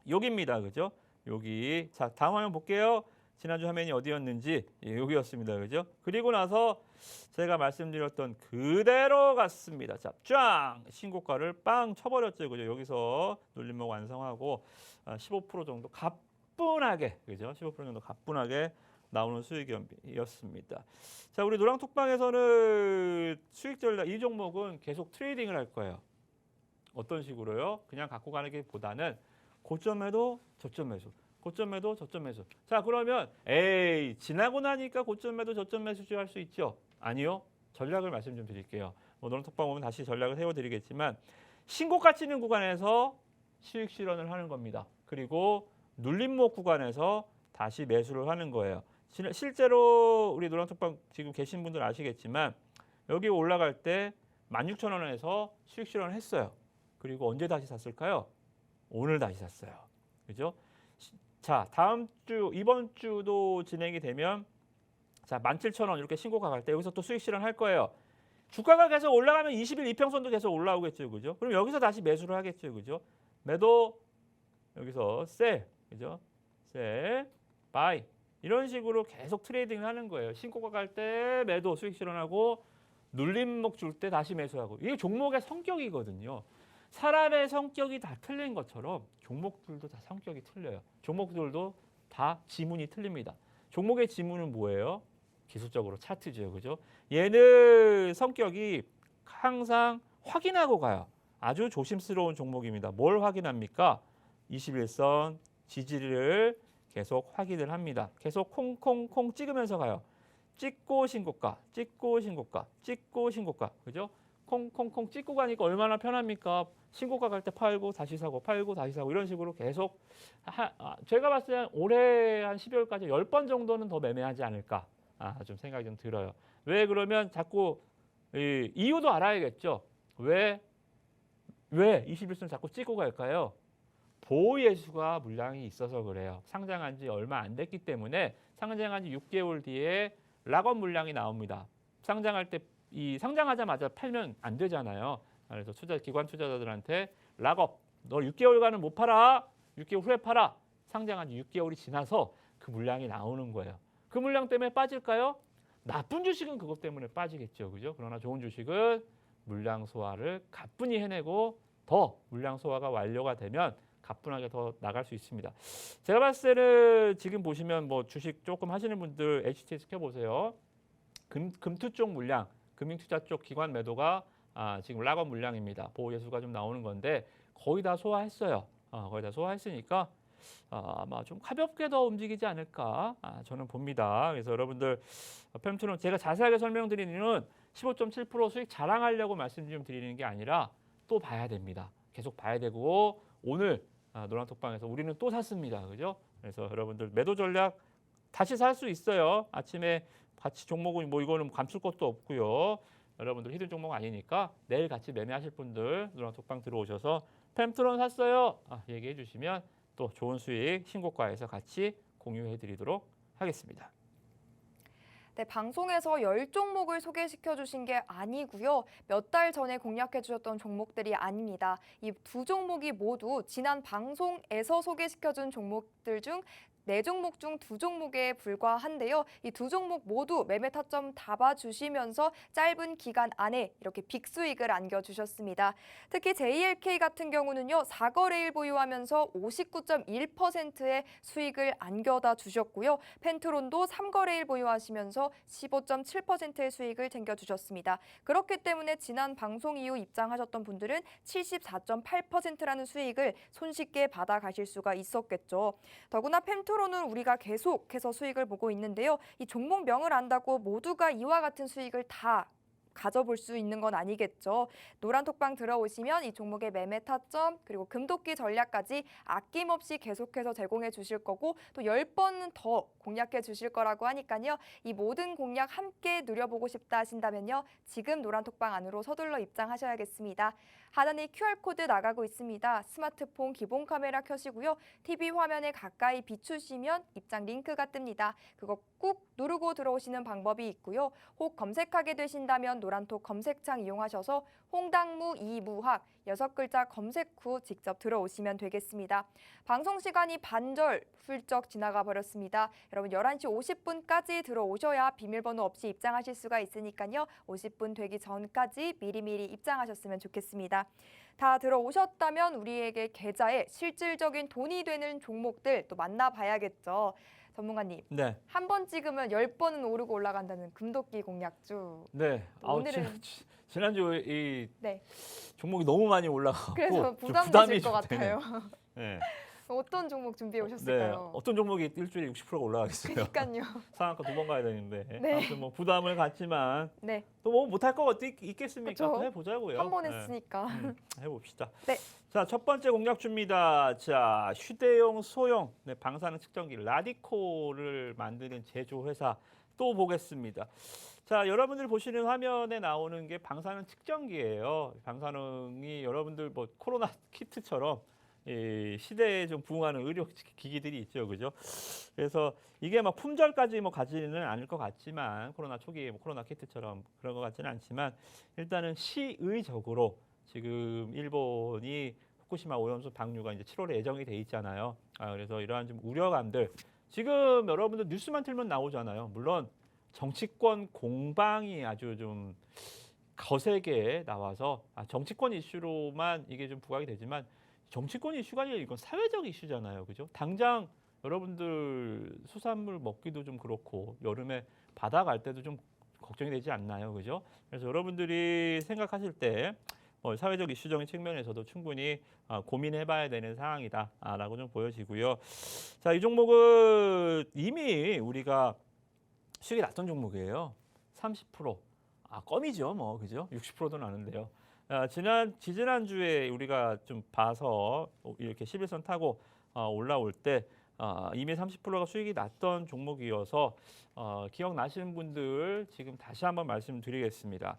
여기입니다. 그죠? 여기. 자, 다음 화면 볼게요. 지난주 화면이 어디였는지 여기였습니다. 그죠? 그리고 나서 제가 말씀드렸던 그대로 갔습니다. 자, 쫙 신고가를 빵 쳐버렸죠. 그죠? 여기서 눌림목 완성하고 15% 정도 가뿐하게, 그죠? 15% 정도 가뿐하게 나오는 수익이었습니다. 자, 우리 노랑톡방에서는 수익 전략 이 종목은 계속 트레이딩을 할 거예요. 어떤 식으로요? 그냥 갖고 가는 게 보다는 고점 매도, 저점 매수. 고점 매도, 저점 매수. 자, 그러면 지나고 나니까 고점 매도, 저점 매수주 할 수 있죠? 아니요. 전략을 말씀 좀 드릴게요. 뭐 노랑톡방 오면 다시 전략을 세워드리겠지만 신고가 치는 구간에서 수익 실현을 하는 겁니다. 그리고 눌림목 구간에서 다시 매수를 하는 거예요. 실제로 우리 노랑톡방 지금 계신 분들 아시겠지만 여기 올라갈 때 16,000원에서 수익 실현을 했어요. 그리고 언제 다시 샀을까요? 오늘 다시 샀어요. 그죠? 자, 다음 주, 이번 주도 진행이 되면 자, 17,000원 이렇게 신고가 갈 때 여기서 또 수익 실현 할 거예요. 주가가 계속 올라가면 20일 이평선도 계속 올라오겠죠. 그죠? 그럼 여기서 다시 매수를 하겠죠. 그죠? 매도 여기서 셀. 그죠? 셀, 바이. 이런 식으로 계속 트레이딩을 하는 거예요. 신고가 갈 때 매도 수익 실현하고 눌림목 줄 때 다시 매수하고. 이게 종목의 성격이거든요. 사람의 성격이 다 틀린 것처럼 종목들도 다 성격이 틀려요. 종목들도 다 지문이 틀립니다. 종목의 지문은 뭐예요? 기술적으로 차트죠. 그죠? 얘는 성격이 항상 확인하고 가요. 아주 조심스러운 종목입니다. 뭘 확인합니까? 21선 지지를 계속 확인을 합니다. 계속 콩콩콩 찍으면서 가요. 찍고 신고가, 찍고 신고가, 찍고 신고가. 그죠? 콩콩콩 찍고 가니까 얼마나 편합니까? 신고가 갈 때 팔고 다시 사고 팔고 다시 사고 이런 식으로 계속 제가 봤을 때 올해 한 12월까지 10번 정도는 더 매매하지 않을까 좀 생각이 좀 들어요. 왜 그러면 자꾸 이유도 알아야겠죠. 왜 21선 자꾸 찍고 갈까요? 보호예수가 물량이 있어서 그래요. 상장한 지 얼마 안 됐기 때문에 상장한 지 6개월 뒤에 락업 물량이 나옵니다. 상장할 때 상장하자마자 팔면 안 되잖아요. 그래서 기관 투자자들한테 락업, 너 6개월간은 못 팔아. 6개월 후에 팔아. 상장한 지 6개월이 지나서 그 물량이 나오는 거예요. 그 물량 때문에 빠질까요? 나쁜 주식은 그것 때문에 빠지겠죠. 그죠? 그러나 좋은 주식은 물량 소화를 가뿐히 해내고 더 물량 소화가 완료가 되면 가뿐하게 더 나갈 수 있습니다. 제가 봤을 때는 지금 보시면 뭐 주식 조금 하시는 분들 HTS 켜보세요. 금투 쪽 물량, 금융투자 쪽 기관 매도가 지금 락업 물량입니다. 보호예수가 좀 나오는 건데 거의 다 소화했어요. 거의 다 소화했으니까 아마 좀 가볍게 더 움직이지 않을까 저는 봅니다. 그래서 여러분들 펜트론 제가 자세하게 설명드리는 이유는 15.7% 수익 자랑하려고 말씀 좀 드리는 게 아니라 또 봐야 됩니다. 계속 봐야 되고 오늘 노란톡방에서 우리는 또 샀습니다. 그죠? 그래서 여러분들 매도 전략 다시 살 수 있어요. 아침에 같이 종목은 뭐 이거는 감출 것도 없고요. 여러분들 히든 종목 아니니까 내일 같이 매매하실 분들 노란톡방 들어오셔서 펜트론 샀어요. 얘기해 주시면 또 좋은 수익 신고가에서 같이 공유해 드리도록 하겠습니다. 네, 방송에서 10종목을 소개시켜 주신 게 아니고요. 몇 달 전에 공략해 주셨던 종목들이 아닙니다. 이 두 종목이 모두 지난 방송에서 소개시켜 준 종목들 중 4종목 중 2종목에 불과한데요. 이 두 종목 모두 매매 타점 잡아주시면서 짧은 기간 안에 이렇게 빅수익을 안겨주셨습니다. 특히 JLK 같은 경우는요. 4거래일 보유하면서 59.1%의 수익을 안겨다 주셨고요. 펜트론도 3거래일 보유하시면서 15.7%의 수익을 챙겨주셨습니다. 그렇기 때문에 지난 방송 이후 입장하셨던 분들은 74.8%라는 수익을 손쉽게 받아가실 수가 있었겠죠. 더구나 펜트론은 우리가 계속해서 수익을 보고 있는데요. 이 종목명을 안다고 모두가 이와 같은 수익을 다 가져볼 수 있는 건 아니겠죠. 노란톡방 들어오시면 이 종목의 매매 타점 그리고 금도끼 전략까지 아낌없이 계속해서 제공해 주실 거고 또 10번은 더 공략해 주실 거라고 하니까요. 이 모든 공략 함께 누려보고 싶다 하신다면요. 지금 노란톡방 안으로 서둘러 입장하셔야겠습니다. 하단에 QR코드 나가고 있습니다. 스마트폰 기본 카메라 켜시고요. TV 화면에 가까이 비추시면 입장 링크가 뜹니다. 그거 꾹 누르고 들어오시는 방법이 있고요. 혹 검색하게 되신다면 노란톡 검색창 이용하셔서 홍당무 이무학 6글자 검색 후 직접 들어오시면 되겠습니다. 방송 시간이 반절 훌쩍 지나가 버렸습니다. 여러분 11시 50분까지 들어오셔야 비밀번호 없이 입장하실 수가 있으니까요. 50분 되기 전까지 미리미리 입장하셨으면 좋겠습니다. 다 들어오셨다면 우리에게 계좌에 실질적인 돈이 되는 종목들 또 만나봐야겠죠. 전문가님, 네. 한 번 찍으면 10번은 오르고 올라간다는 금도끼 공략주. 네. 오늘은 지난주 이 네. 종목이 너무 많이 올라가고 그래서 좀 부담되실 것 부담이 좀 되네요. 같아요. 네. 어떤 종목 준비해 네. 오셨을까요? 어떤 종목이 일주일에 60%가 올라가겠어요. 그러니까요. 상한가 2번 가야 되는데. 네. 아무튼 뭐 부담을 갖지만 네, 또 뭐 못할 거 있겠습니까? 그쵸. 또 해보자고요. 한 번 네. 했으니까. 해봅시다. 네. 자, 첫 번째 공략주입니다. 자, 휴대용 소형 방사능 측정기 라디코를 만드는 제조회사 또 보겠습니다. 자, 여러분들 보시는 화면에 나오는 게 방사능 측정기예요. 방사능이 여러분들 뭐 코로나 키트처럼 이 시대에 좀 부응하는 의료 기기들이 있죠, 그죠? 그래서 이게 막 품절까지 뭐 가지는 않을 것 같지만 코로나 초기에 뭐 코로나 키트처럼 그런 것 같지는 않지만 일단은 시의적으로 지금 일본이 후쿠시마 오염수 방류가 이제 7월에 예정이 돼 있잖아요. 그래서 이러한 좀 우려감들 지금 여러분들 뉴스만 틀면 나오잖아요. 물론 정치권 공방이 아주 좀 거세게 나와서 정치권 이슈로만 이게 좀 부각이 되지만 정치권 이슈가 아니라 이건 사회적 이슈잖아요. 그죠? 당장 여러분들 수산물 먹기도 좀 그렇고 여름에 바다 갈 때도 좀 걱정이 되지 않나요? 그죠? 그래서 여러분들이 생각하실 때 사회적 이슈적인 측면에서도 충분히 고민해 봐야 되는 상황이다라고 좀 보여지고요. 자, 이 종목은 이미 우리가 수익이 났던 종목이에요. 30%. 껌이죠, 뭐. 그죠? 60%도 나는데요. 지지난주에 우리가 좀 봐서 이렇게 11선 타고 올라올 때 이미 30%가 수익이 났던 종목이어서 기억나시는 분들 지금 다시 한번 말씀드리겠습니다.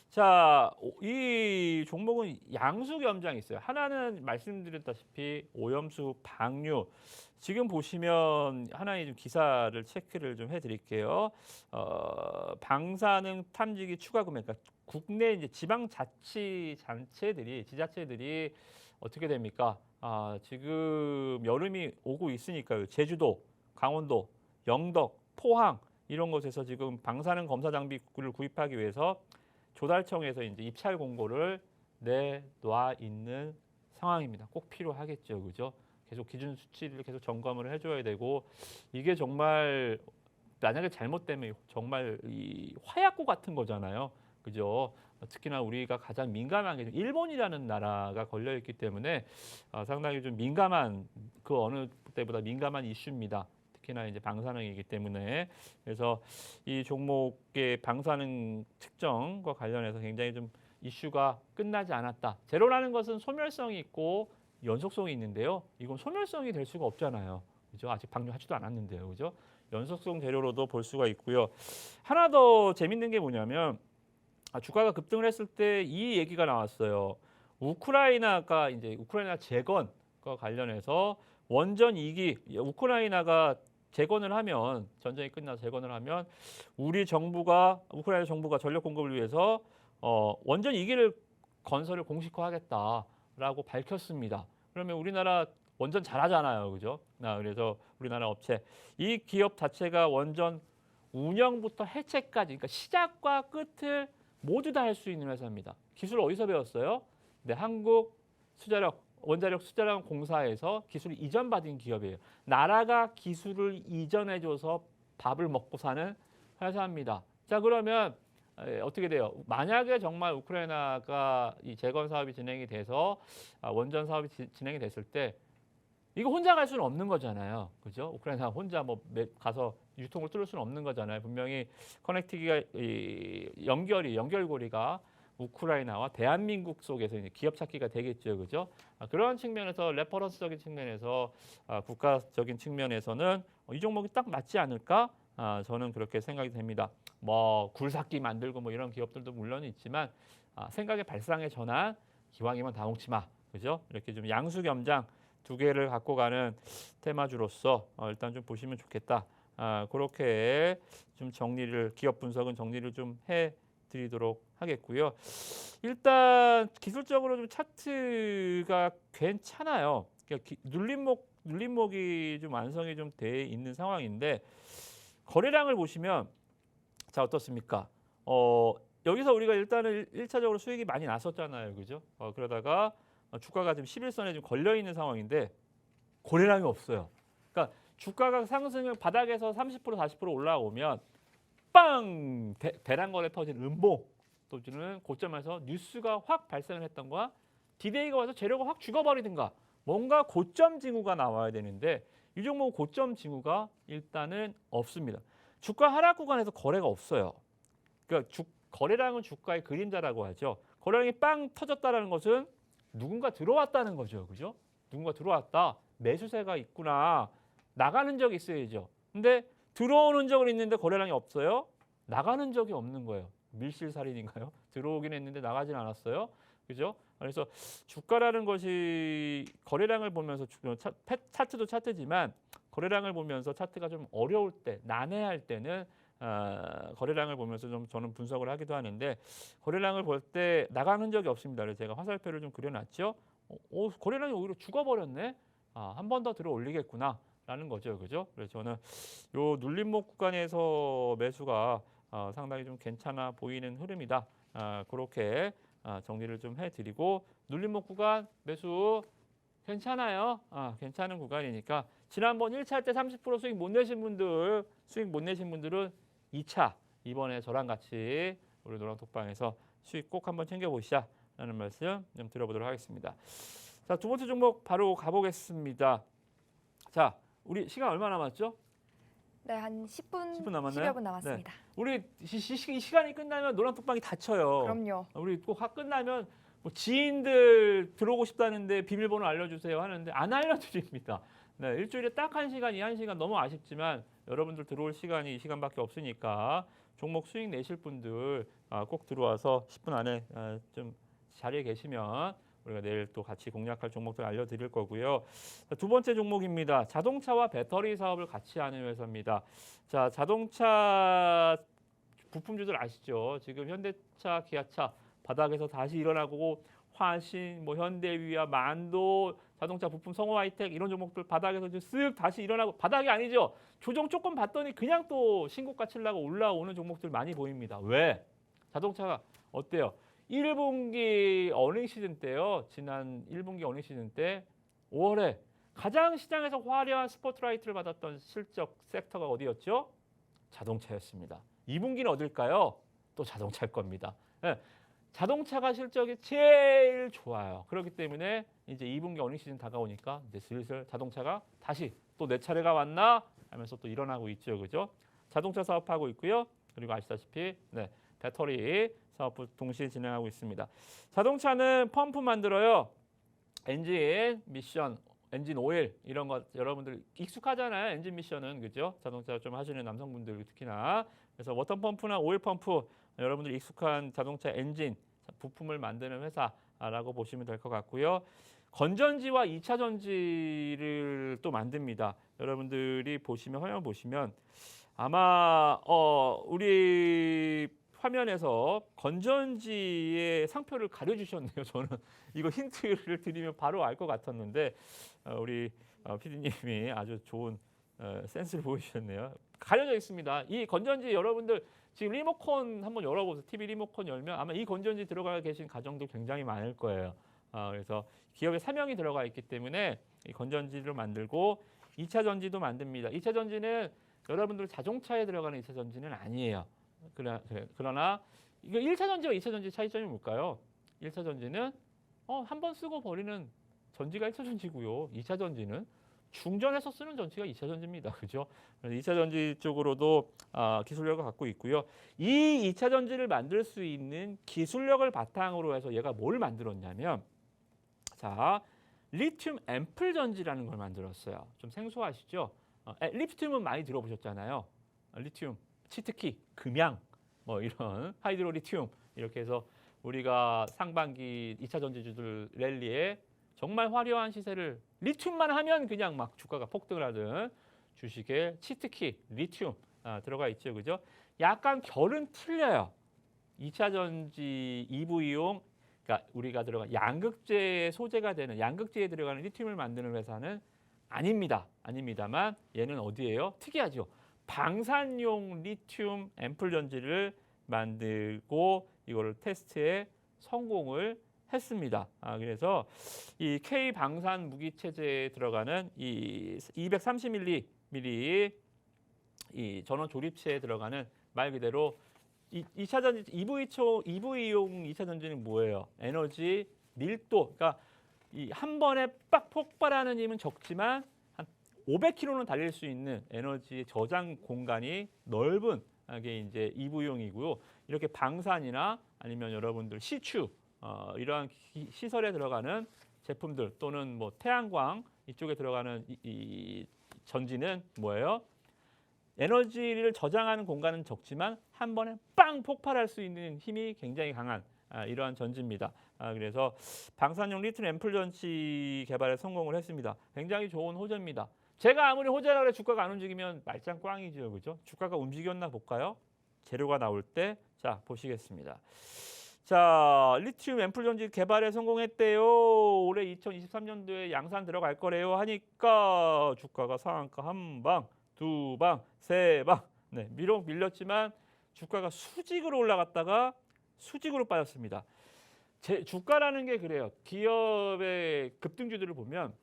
자, 이 종목은 양수 겸장이 있어요. 하나는 말씀드렸다시피 오염수 방류. 지금 보시면 하나의 좀 기사를 체크를 좀 해드릴게요. 방사능 탐지기 추가 구매. 그러니까 국내 이제 지자체들이 어떻게 됩니까? 지금 여름이 오고 있으니까요. 제주도, 강원도, 영덕, 포항 이런 곳에서 지금 방사능 검사 장비를 구입하기 위해서 조달청에서 이제 입찰 공고를 내놔 있는 상황입니다. 꼭 필요하겠죠, 그죠? 계속 기준 수치를 계속 점검을 해줘야 되고 이게 정말 만약에 잘못되면 정말 이 화약고 같은 거잖아요, 그죠? 특히나 우리가 가장 민감한 게 일본이라는 나라가 걸려 있기 때문에 상당히 좀 민감한 그 어느 때보다 민감한 이슈입니다. 특히나 이제 방사능이기 때문에 그래서 이 종목의 방사능 측정과 관련해서 굉장히 좀 이슈가 끝나지 않았다. 제로라는 것은 소멸성이 있고 연속성이 있는데요. 이건 소멸성이 될 수가 없잖아요. 그죠? 아직 방류하지도 않았는데요. 그죠? 연속성 재료로도 볼 수가 있고요. 하나 더 재밌는 게 뭐냐면 주가가 급등을 했을 때 이 얘기가 나왔어요. 우크라이나 재건과 관련해서 원전 2기 우크라이나가 재건을 하면 전쟁이 끝나서 재건을 하면 우크라이나 정부가 전력 공급을 위해서 원전 2기를 건설을 공식화하겠다라고 밝혔습니다. 그러면 우리나라 원전 잘하잖아요, 그죠? 그래서 우리나라 업체 이 기업 자체가 원전 운영부터 해체까지, 그러니까 시작과 끝을 모두 다 할 수 있는 회사입니다. 기술 어디서 배웠어요? 네, 한국 원자력 수자력 공사에서 기술을 이전받은 기업이에요. 나라가 기술을 이전해줘서 밥을 먹고 사는 회사입니다. 자, 그러면 어떻게 돼요? 만약에 정말 우크라이나가 이 재건 사업이 진행이 돼서 원전 사업이 진행이 됐을 때 이거 혼자 갈 수는 없는 거잖아요, 그죠? 우크라이나 혼자 가서 유통을 뚫을 수는 없는 거잖아요. 분명히 커넥티기가 연결고리가 우크라이나와 대한민국 속에서 이제 기업 찾기가 되겠죠, 그죠? 그런 측면에서 레퍼런스적인 측면에서 국가적인 측면에서는 이 종목이 딱 맞지 않을까? 저는 그렇게 생각이 됩니다. 굴삭기 만들고 이런 기업들도 물론 있지만 생각의 발상의 전환, 기왕이면 다 먹지 마, 그죠? 이렇게 좀 양수 겸장 두 개를 갖고 가는 테마주로서 일단 좀 보시면 좋겠다. 그렇게 좀 기업 분석은 정리를 좀 해드리도록 하겠고요. 일단 기술적으로 좀 차트가 괜찮아요. 그러니까 눌림목이 좀 완성이 좀 돼 있는 상황인데 거래량을 보시면 자 어떻습니까? 여기서 우리가 일단은 1차적으로 수익이 많이 났었잖아요, 그죠? 그러다가 주가가 지금 11선에 좀 걸려 있는 상황인데 거래량이 없어요. 그러니까 주가가 상승을 바닥에서 30% 40% 올라오면 빵 대량 거래 터진 음봉 또는 고점에서 뉴스가 확 발생을 했던 거와 디데이가 와서 재료가 확 죽어버리든가 뭔가 고점 징후가 나와야 되는데 이 종목은 고점 징후가 일단은 없습니다. 주가 하락 구간에서 거래가 없어요. 그러니까 거래량은 주가의 그림자라고 하죠. 거래량이 빵 터졌다는 것은 누군가 들어왔다는 거죠, 그죠? 누군가 들어왔다, 매수세가 있구나, 나가는 적이 있어야죠. 근데 들어오는 적은 있는데 거래량이 없어요. 나가는 적이 없는 거예요. 밀실살인인가요? 들어오긴 했는데 나가진 않았어요, 그죠? 그래서 주가라는 것이 거래량을 보면서 차트도 차트지만 거래량을 보면서 차트가 좀 어려울 때, 난해할 때는 거래량을 보면서 좀 저는 분석을 하기도 하는데 거래량을 볼 때 나가는 적이 없습니다. 그래서 제가 화살표를 좀 그려놨죠. 거래량이 오히려 죽어버렸네. 한 번 더 들어 올리겠구나라는 거죠, 그죠? 그래서 저는 요 눌림목 구간에서 매수가 상당히 좀 괜찮아 보이는 흐름이다. 그렇게 정리를 좀 해드리고 눌림목 구간 매수 괜찮아요. 괜찮은 구간이니까 지난번 1차 때 30% 수익 못 내신 분들은 2차 이번에 저랑 같이 우리 노랑톡방에서 수익 꼭 한번 챙겨보시자라는 말씀 좀 들어보도록 하겠습니다. 자, 두 번째 종목 바로 가보겠습니다. 자, 우리 시간 얼마 남았죠? 네, 한 10분 남았나요? 10여 분 남았습니다. 우리 이 시간이 끝나면 노랑톡방이 닫혀요. 그럼요. 우리 꼭 끝나면 뭐 지인들 들어오고 싶다는데 비밀번호 알려주세요 하는데 안 알려드립니다. 네, 일주일에 딱 1시간, 이 1시간 너무 아쉽지만 여러분들 들어올 시간이 이 시간밖에 없으니까 종목 수익 내실 분들 꼭 들어와서 10분 안에 좀 자리에 계시면 우리가 내일 또 같이 공략할 종목들 알려드릴 거고요. 두 번째 종목입니다. 자동차와 배터리 사업을 같이 하는 회사입니다. 자, 자동차 부품주들 아시죠? 지금 현대차, 기아차 바닥에서 다시 일어나고 화신, 뭐 현대위아, 만도, 자동차 부품, 성호하이텍 이런 종목들 바닥에서 쓱 다시 일어나고 바닥이 아니죠. 조정 조금 봤더니 그냥 또 신고가 치려고 올라오는 종목들 많이 보입니다. 왜? 자동차가 어때요? 1분기 어닝 시즌 때요. 지난 1분기 어닝 시즌 때 5월에 가장 시장에서 화려한 스포트라이트를 받았던 실적 섹터가 어디였죠? 자동차였습니다. 2분기는 어딜까요? 또 자동차일 겁니다. 네. 자동차가 실적이 제일 좋아요. 그렇기 때문에 이제 2분기 어닝 시즌 다가오니까 이제 슬슬 자동차가 다시 또 내 차례가 왔나 하면서 또 일어나고 있죠, 그죠? 자동차 사업하고 있고요. 그리고 아시다시피 배터리 사업도 동시에 진행하고 있습니다. 자동차는 펌프 만들어요. 엔진 미션, 엔진 오일 이런 거 여러분들 익숙하잖아요. 엔진 미션은 그죠? 자동차 좀 하시는 남성분들 특히나 그래서 워터 펌프나 오일 펌프 여러분들 익숙한 자동차 엔진 부품을 만드는 회사라고 보시면 될 것 같고요. 건전지와 2차 전지를 또 만듭니다. 여러분들이 보시면 화면 보시면 아마 우리 화면에서 건전지의 상표를 가려주셨네요. 저는 이거 힌트를 드리면 바로 알 것 같았는데 우리 PD님이 아주 좋은 센스를 보여주셨네요. 가려져 있습니다. 이 건전지 여러분들 지금 리모컨 한번 열어보세요. TV 리모컨 열면 아마 이 건전지 들어가 계신 가정도 굉장히 많을 거예요. 그래서 기업에 사명이 들어가 있기 때문에 이 건전지를 만들고 2차 전지도 만듭니다. 2차 전지는 여러분들 자동차에 들어가는 2차 전지는 아니에요. 그러나 이거 1차 전지와 2차 전지 차이점이 뭘까요? 1차 전지는 한 번 쓰고 버리는 전지가 1차 전지고요. 2차 전지는 충전해서 쓰는 전지가 2차 전지입니다. 그죠? 그래서 2차 전지 쪽으로도 기술력을 갖고 있고요. 이 2차 전지를 만들 수 있는 기술력을 바탕으로 해서 얘가 뭘 만들었냐면 자, 리튬 앰플 전지라는 걸 만들었어요. 좀 생소하시죠? 리튬은 많이 들어보셨잖아요. 리튬, 치트키, 금양, 뭐 이런 하이드로리튬 이렇게 해서 우리가 상반기 2차 전지주들 랠리에 정말 화려한 시세를 리튬만 하면 그냥 막 주가가 폭등을 하든 주식에 치트키, 리튬 들어가 있죠, 그죠? 약간 결은 틀려요. 2차 전지 EV용, 그러니까 우리가 들어간 양극재의 소재가 되는 양극재에 들어가는 리튬을 만드는 회사는 아닙니다만 얘는 어디예요? 특이하죠. 방산용 리튬 앰플 전지를 만들고 이거를 테스트에 성공을 했습니다. 그래서 이 K 방산 무기 체제에 들어가는 이 230ml 이 전원 조립체에 들어가는 말 그대로 2차 전지 EV용 2차 전지는 뭐예요? 에너지 밀도, 그러니까 이 한 번에 빡 폭발하는 힘은 적지만 한 500km는 달릴 수 있는 에너지 저장 공간이 넓은 게 이제 EV용이고요. 이렇게 방산이나 아니면 여러분들 시추 이러한 시설에 들어가는 제품들 또는 뭐 태양광 이쪽에 들어가는 이 전지는 뭐예요? 에너지를 저장하는 공간은 적지만 한 번에 빵 폭발할 수 있는 힘이 굉장히 강한 이러한 전지입니다. 그래서 방산용 리튬 앰플 전지 개발에 성공을 했습니다. 굉장히 좋은 호재입니다. 제가 아무리 호재라 그래 주가가 안 움직이면 말짱 꽝이죠, 그죠? 주가가 움직였나 볼까요? 재료가 나올 때, 자 보시겠습니다. 자, 리튬 앰플 전지 개발에 성공했대요. 올해 2023년도에 양산 들어갈 거래요 하니까 주가가 상한가 한 방, 두 방, 세 방, 비록 밀렸지만 주가가 수직으로 올라갔다가 수직으로 빠졌습니다. 주가라는 게 그래요. 기업의 급등주들을 보면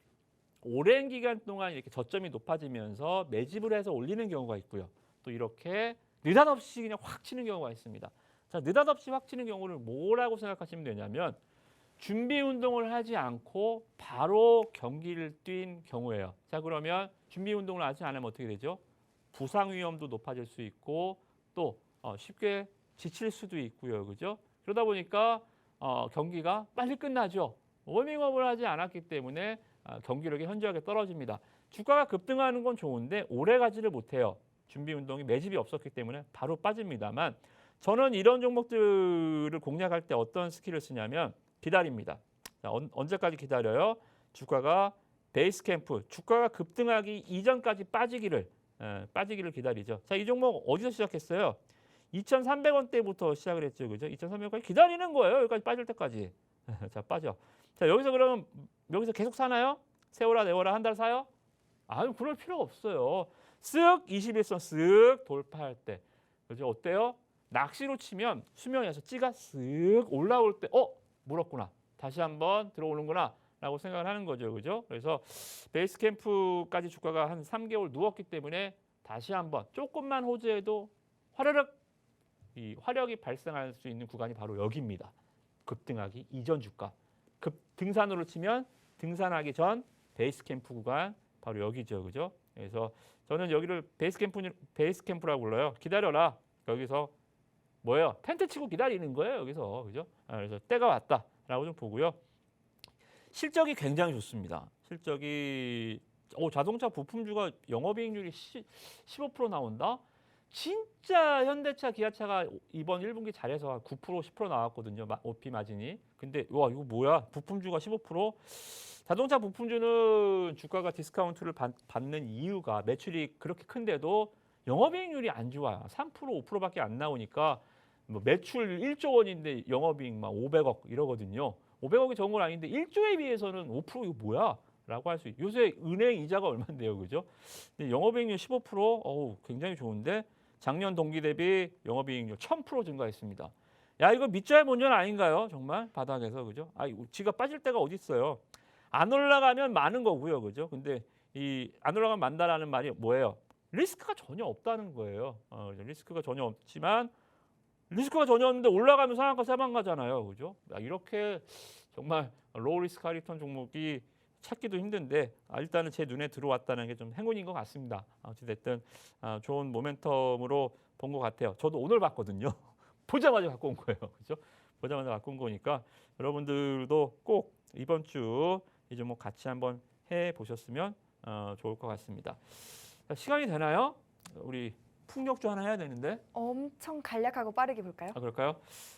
오랜 기간 동안 이렇게 저점이 높아지면서 매집을 해서 올리는 경우가 있고요. 또 이렇게 느닷없이 그냥 확 치는 경우가 있습니다. 자, 느닷없이 확 치는 경우를 뭐라고 생각하시면 되냐면 준비 운동을 하지 않고 바로 경기를 뛴 경우예요. 자, 그러면 준비 운동을 하지 않으면 어떻게 되죠? 부상 위험도 높아질 수 있고 또 쉽게 지칠 수도 있고요. 그죠? 그러다 보니까 경기가 빨리 끝나죠. 워밍업을 하지 않았기 때문에 경기력이 현저하게 떨어집니다. 주가가 급등하는 건 좋은데 오래 가지를 못해요. 준비 운동이 매집이 없었기 때문에 바로 빠집니다만 저는 이런 종목들을 공략할 때 어떤 스킬을 쓰냐면 기다립니다. 자, 언제까지 기다려요? 주가가 베이스 캠프, 주가가 급등하기 이전까지 빠지기를 기다리죠. 자, 이 종목 어디서 시작했어요? 2,300원대부터 시작을 했죠. 그죠? 2,300원까지 기다리는 거예요. 여기까지 빠질 때까지. 자, 빠져. 자, 여기서 계속 사나요? 세워라 내워라 한 달 사요? 아유, 그럴 필요가 없어요. 쓱 21선 쓱 돌파할 때. 그죠? 어때요? 낚시로 치면 수명에서 찌가 쓱 올라올 때 물었구나. 다시 한번 들어오는구나. 라고 생각을 하는 거죠. 그죠? 그래서 베이스 캠프까지 주가가 한 3개월 누웠기 때문에 다시 한번 조금만 호재해도 이 화력이 발생할 수 있는 구간이 바로 여기입니다. 급등하기 이전 주가. 등산으로 치면 등산하기 전 베이스 캠프 구간 바로 여기죠. 그죠? 그래서 저는 여기를 베이스 캠프라고 불러요. 기다려라. 여기서 뭐예요? 텐트 치고 기다리는 거예요. 여기서. 그죠? 그래서 때가 왔다라고 좀 보고요. 실적이 굉장히 좋습니다. 실적이 자동차 부품주가 영업이익률이 15% 나온다? 진짜 현대차, 기아차가 이번 1분기 잘해서 9%, 10% 나왔거든요. OP 마진이. 근데 와 이거 뭐야? 부품주가 15%? 자동차 부품주는 주가가 디스카운트를 받는 이유가 매출이 그렇게 큰데도 영업이익률이 안 좋아요. 3%, 5%밖에 안 나오니까 뭐 매출 1조 원인데 영업이익 막 500억 이러거든요. 500억이 적은 건 아닌데 1조에 비해서는 5% 이거 뭐야? 라고 할 수 있어요. 요새 은행 이자가 얼마인데요. 그죠? 근데 영업이익률 15% 굉장히 좋은데 작년 동기 대비 영업이익률 1000% 증가했습니다. 야 이거 밑자의 본전 아닌가요? 정말 바닥에서. 그죠? 지가 빠질 때가 어디 있어요? 안 올라가면 많은 거고요. 그죠? 근데 이 안 올라가면 많다라는 말이 뭐예요? 리스크가 전혀 없다는 거예요. 리스크가 전혀 없지만 리스크가 전혀 없는데 올라가면 상한가 세방가잖아요. 그죠? 이렇게 정말 로우 리스크 하이 리턴 종목이 찾기도 힘든데 일단은 제 눈에 들어왔다는 게 좀 행운인 것 같습니다. 어찌됐든 좋은 모멘텀으로 본 것 같아요. 저도 오늘 봤거든요. 보자마자 갖고 온 거예요. 그죠? 보자마자 갖고 온 거니까 여러분들도 꼭 이번 주 이 종목 같이 한번 해보셨으면 좋을 것 같습니다. 자, 시간이 되나요? 우리 풍력주 하나 해야 되는데. 엄청 간략하고 빠르게 볼까요? 그럴까요?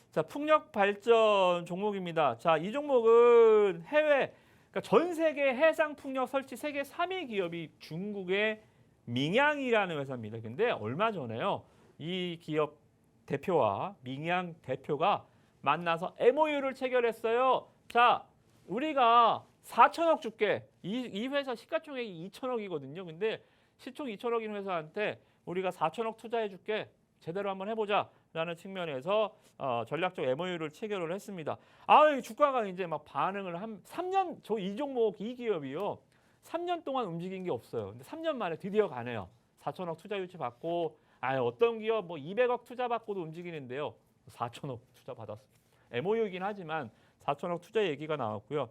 자, 풍력 발전 종목입니다. 자, 이 종목은 그러니까 전 세계 해상 풍력 설치 세계 3위 기업이 중국의 민양이라는 회사입니다. 근데 얼마 전에요. 이 기업 대표와 민양 대표가 만나서 MOU를 체결했어요. 자, 우리가 4천억 줄게. 이 회사 시가총액이 2천억이거든요. 근데 시총 2천억인 회사한테 우리가 4천억 투자해 줄게. 제대로 한번 해보자. 라는 측면에서 전략적 MOU를 체결을 했습니다. 주가가 이제 막 반응을 3년, 이 종목, 이 기업이요. 3년 동안 움직인 게 없어요. 근데 3년 만에 드디어 가네요. 4천억 투자 유치 받고, 어떤 기업 뭐 200억 투자 받고도 움직이는데요. 4천억 투자 받았습니다. MOU이긴 하지만 4천억 투자 얘기가 나왔고요.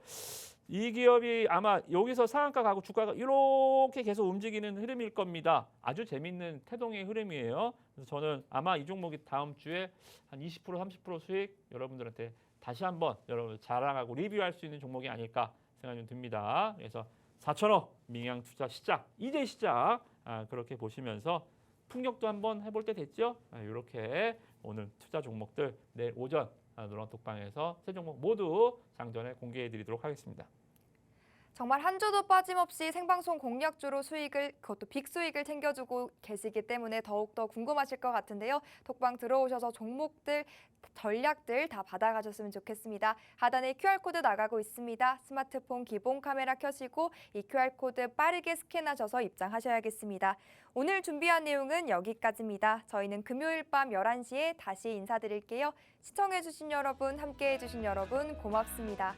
이 기업이 아마 여기서 상한가 가고 주가가 이렇게 계속 움직이는 흐름일 겁니다. 아주 재밌는 태동의 흐름이에요. 그래서 저는 아마 이 종목이 다음 주에 한 20%, 30% 수익 여러분들한테 다시 한번 여러분 자랑하고 리뷰할 수 있는 종목이 아닐까 생각이 좀 듭니다. 그래서 4천억 민양 투자 시작, 이제 시작 그렇게 보시면서 풍력도 한번 해볼 때 됐죠? 이렇게 오늘 투자 종목들 내일 오전 노란 톡방에서 세 종목 모두 장전에 공개해 드리도록 하겠습니다. 정말 한 주도 빠짐없이 생방송 공약주로 그것도 빅수익을 챙겨주고 계시기 때문에 더욱더 궁금하실 것 같은데요. 톡방 들어오셔서 종목들, 전략들 다 받아가셨으면 좋겠습니다. 하단에 QR코드 나가고 있습니다. 스마트폰 기본 카메라 켜시고 이 QR코드 빠르게 스캔하셔서 입장하셔야겠습니다. 오늘 준비한 내용은 여기까지입니다. 저희는 금요일 밤 11시에 다시 인사드릴게요. 시청해주신 여러분, 함께해주신 여러분 고맙습니다.